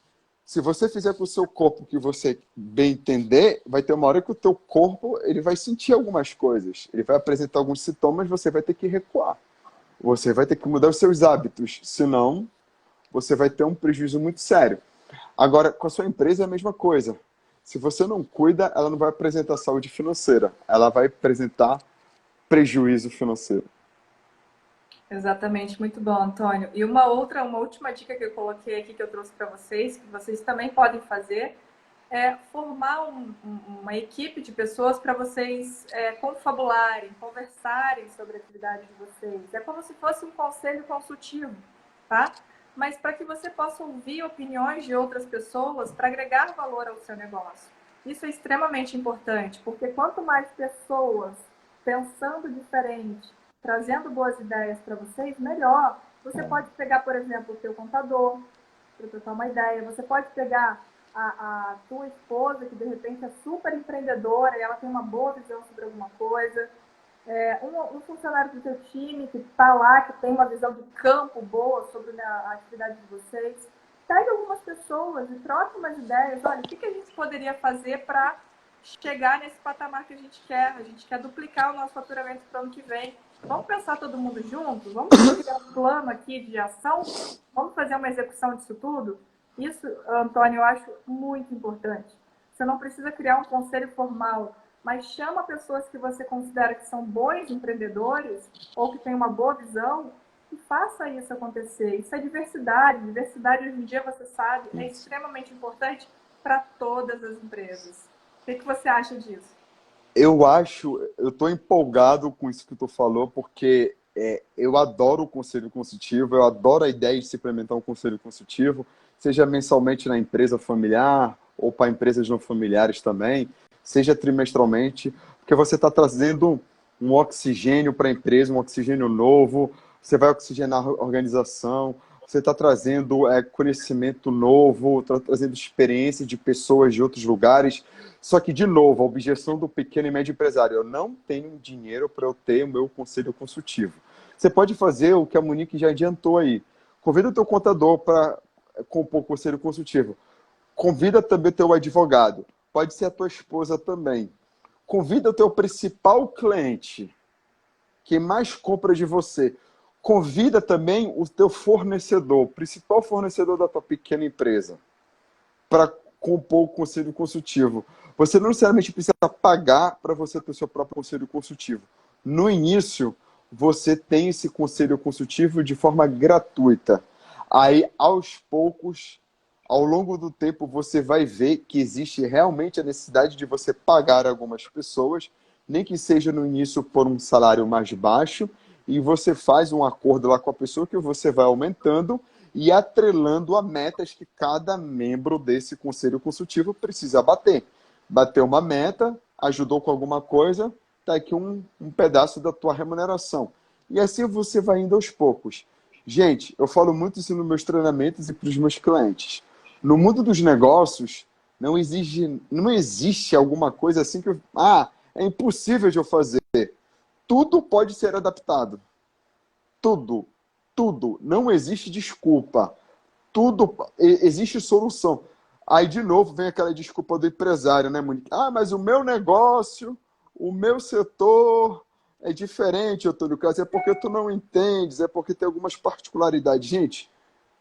Se você fizer com o seu corpo o que você bem entender, vai ter uma hora que o teu corpo ele vai sentir algumas coisas. Ele vai apresentar alguns sintomas, você vai ter que recuar. Você vai ter que mudar os seus hábitos. Senão, você vai ter um prejuízo muito sério. Agora, com a sua empresa é a mesma coisa. Se você não cuida, ela não vai apresentar saúde financeira. Ela vai apresentar prejuízo financeiro. Exatamente, muito bom, Antônio. E uma última dica que eu coloquei aqui, que eu trouxe para vocês, que vocês também podem fazer, é formar uma equipe de pessoas para vocês confabularem, conversarem sobre a atividade de vocês. É como se fosse um conselho consultivo, tá? Mas para que você possa ouvir opiniões de outras pessoas para agregar valor ao seu negócio. Isso é extremamente importante, porque quanto mais pessoas pensando diferente, trazendo boas ideias para vocês, melhor. Você pode pegar, por exemplo, o seu contador, para trocar uma ideia. Você pode pegar a tua esposa, que de repente é super empreendedora e ela tem uma boa visão sobre alguma coisa. Um funcionário do seu time que está lá, que tem uma visão de campo boa sobre a atividade de vocês. Pega algumas pessoas e troca umas ideias. Olha, o que a gente poderia fazer para chegar nesse patamar que a gente quer? A gente quer duplicar o nosso faturamento para o ano que vem. Vamos pensar todo mundo junto? Vamos criar um plano aqui de ação? Vamos fazer uma execução disso tudo? Isso, Antônio, eu acho muito importante. Você não precisa criar um conselho formal, mas chama pessoas que você considera que são bons empreendedores ou que têm uma boa visão e faça isso acontecer. Isso é diversidade. Diversidade, hoje em dia, você sabe, é extremamente importante para todas as empresas. O que você acha disso? Eu estou empolgado com isso que tu falou, porque eu adoro o conselho consultivo, eu adoro a ideia de se implementar um conselho consultivo, seja mensalmente na empresa familiar ou para empresas não familiares também, seja trimestralmente, porque você está trazendo um oxigênio para a empresa, um oxigênio novo, você vai oxigenar a organização, você está trazendo conhecimento novo, está trazendo experiência de pessoas de outros lugares. Só que, de novo, a objeção do pequeno e médio empresário, eu não tenho dinheiro para eu ter o meu conselho consultivo. Você pode fazer o que a Monique já adiantou aí. Convida o teu contador para compor o conselho consultivo. Convida também o teu advogado. Pode ser a tua esposa também. Convida o teu principal cliente, que mais compra de você. Convida também o teu fornecedor, o principal fornecedor da tua pequena empresa, para compor o conselho consultivo. Você não necessariamente precisa pagar para você ter o seu próprio conselho consultivo. No início, você tem esse conselho consultivo de forma gratuita. Aí, aos poucos, ao longo do tempo, você vai ver que existe realmente a necessidade de você pagar algumas pessoas, nem que seja no início por um salário mais baixo, e você faz um acordo lá com a pessoa que você vai aumentando e atrelando a metas que cada membro desse conselho consultivo precisa bater. Bateu uma meta, ajudou com alguma coisa, está aqui um pedaço da tua remuneração. E assim você vai indo aos poucos. Gente, eu falo muito isso nos meus treinamentos e para os meus clientes. No mundo dos negócios, não existe alguma coisa assim que é impossível de eu fazer. Tudo pode ser adaptado. tudo, tudo. Não existe desculpa. Tudo existe solução. Aí, de novo, vem aquela desculpa do empresário, né, Monique? Ah, mas o meu negócio, o meu setor é diferente, Antônio Carlos. É porque tu não entendes, é porque tem algumas particularidades. Gente,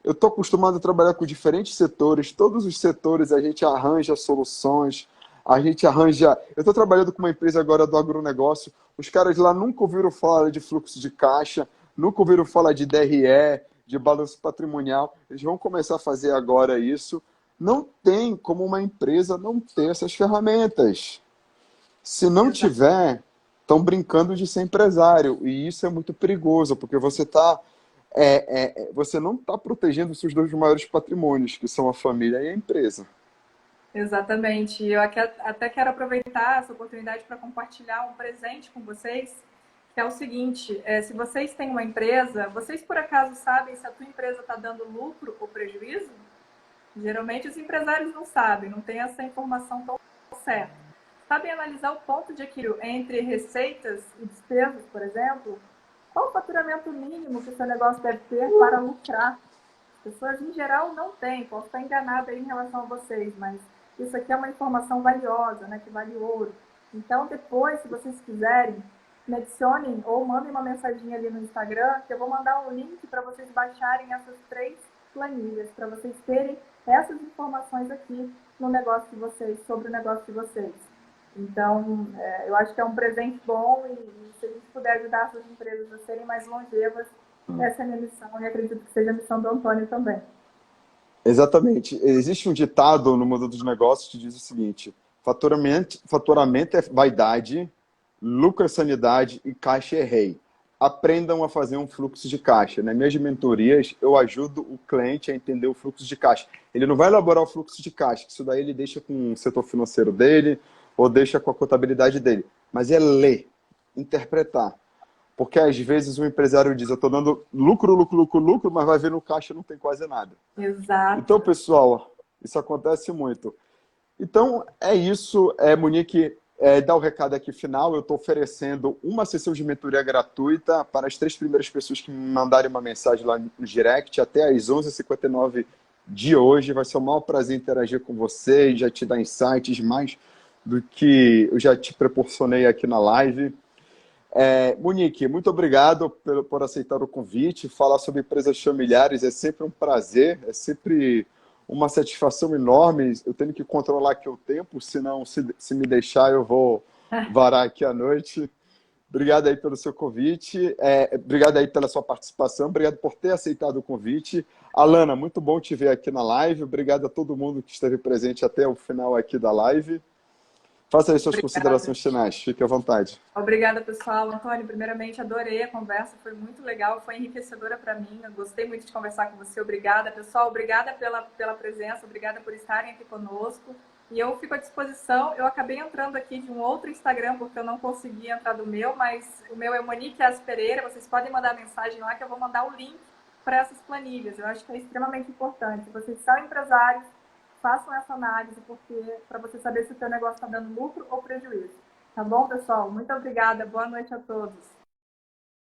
eu estou acostumado a trabalhar com diferentes setores, todos os setores a gente arranja soluções, a gente arranja. Eu estou trabalhando com uma empresa agora do agronegócio, os caras lá nunca ouviram falar de fluxo de caixa, nunca ouviram falar de DRE, de balanço patrimonial, eles vão começar a fazer agora isso. Não tem como uma empresa não ter essas ferramentas. Se não Exato. tiver, estão brincando de ser empresário, e isso é muito perigoso, porque você não está protegendo os seus dois maiores patrimônios, que são a família e a empresa. Exatamente. Eu até quero aproveitar essa oportunidade para compartilhar um presente com vocês, que é o seguinte: se vocês têm uma empresa, vocês por acaso sabem se a tua empresa está dando lucro ou prejuízo? Geralmente os empresários não sabem, não têm essa informação tão certa. Sabem analisar o ponto de equilíbrio entre receitas e despesas, por exemplo? Qual o faturamento mínimo que o seu negócio deve ter para lucrar? As pessoas, em geral, não têm. Posso estar enganada aí em relação a vocês, mas isso aqui é uma informação valiosa, né, que vale ouro. Então, depois, se vocês quiserem, me adicionem ou mandem uma mensaginha ali no Instagram, que eu vou mandar um link para vocês baixarem essas 3 planilhas, para vocês terem essas informações aqui no negócio de vocês, sobre o negócio de vocês. Então, eu acho que é um presente bom e se a gente puder ajudar essas empresas a serem mais longevas, essa é a minha missão e acredito que seja a missão do Antônio também. Exatamente. Existe um ditado no mundo dos negócios que diz o seguinte: faturamento é vaidade, lucro é sanidade e caixa é rei. Aprendam a fazer um fluxo de caixa. Nas minhas mentorias, eu ajudo o cliente a entender o fluxo de caixa. Ele não vai elaborar o fluxo de caixa, isso daí ele deixa com o setor financeiro dele ou deixa com a contabilidade dele. Mas é ler, interpretar. Porque às vezes o empresário diz: eu estou dando lucro, lucro, lucro, lucro, mas vai ver no caixa não tem quase nada. Então, Exato. pessoal, isso acontece muito. Então, é isso. Monique, dá o recado aqui final. Eu estou oferecendo uma sessão de mentoria gratuita para as 3 primeiras pessoas que me mandarem uma mensagem lá no direct até às 11h59 de hoje. Vai ser um maior prazer interagir com você e já te dar insights mais do que eu já te proporcionei aqui na live. Monique, muito obrigado por aceitar o convite. Falar sobre empresas familiares é sempre um prazer, é sempre uma satisfação enorme. Eu tenho que controlar aqui o tempo, senão, se me deixar, eu vou varar aqui à noite. Obrigado aí pelo seu convite, obrigado aí pela sua participação, obrigado por ter aceitado o convite. Alana, muito bom te ver aqui na live. Obrigado a todo mundo que esteve presente até o final aqui da live. Faça aí suas Obrigada. considerações finais, fique à vontade. Obrigada, pessoal. Antônio, primeiramente, adorei a conversa, foi muito legal, foi enriquecedora para mim. Eu gostei muito de conversar com você. Obrigada, pessoal. Obrigada pela presença, obrigada por estarem aqui conosco. E eu fico à disposição. Eu acabei entrando aqui de um outro Instagram, porque eu não consegui entrar do meu, mas o meu é Monique As Pereira. Vocês podem mandar mensagem lá que eu vou mandar o link para essas planilhas. Eu acho que é extremamente importante. Se vocês são empresários, façam essa análise, porque para você saber se o seu negócio está dando lucro ou prejuízo. Tá bom, pessoal? Muito obrigada. Boa noite a todos.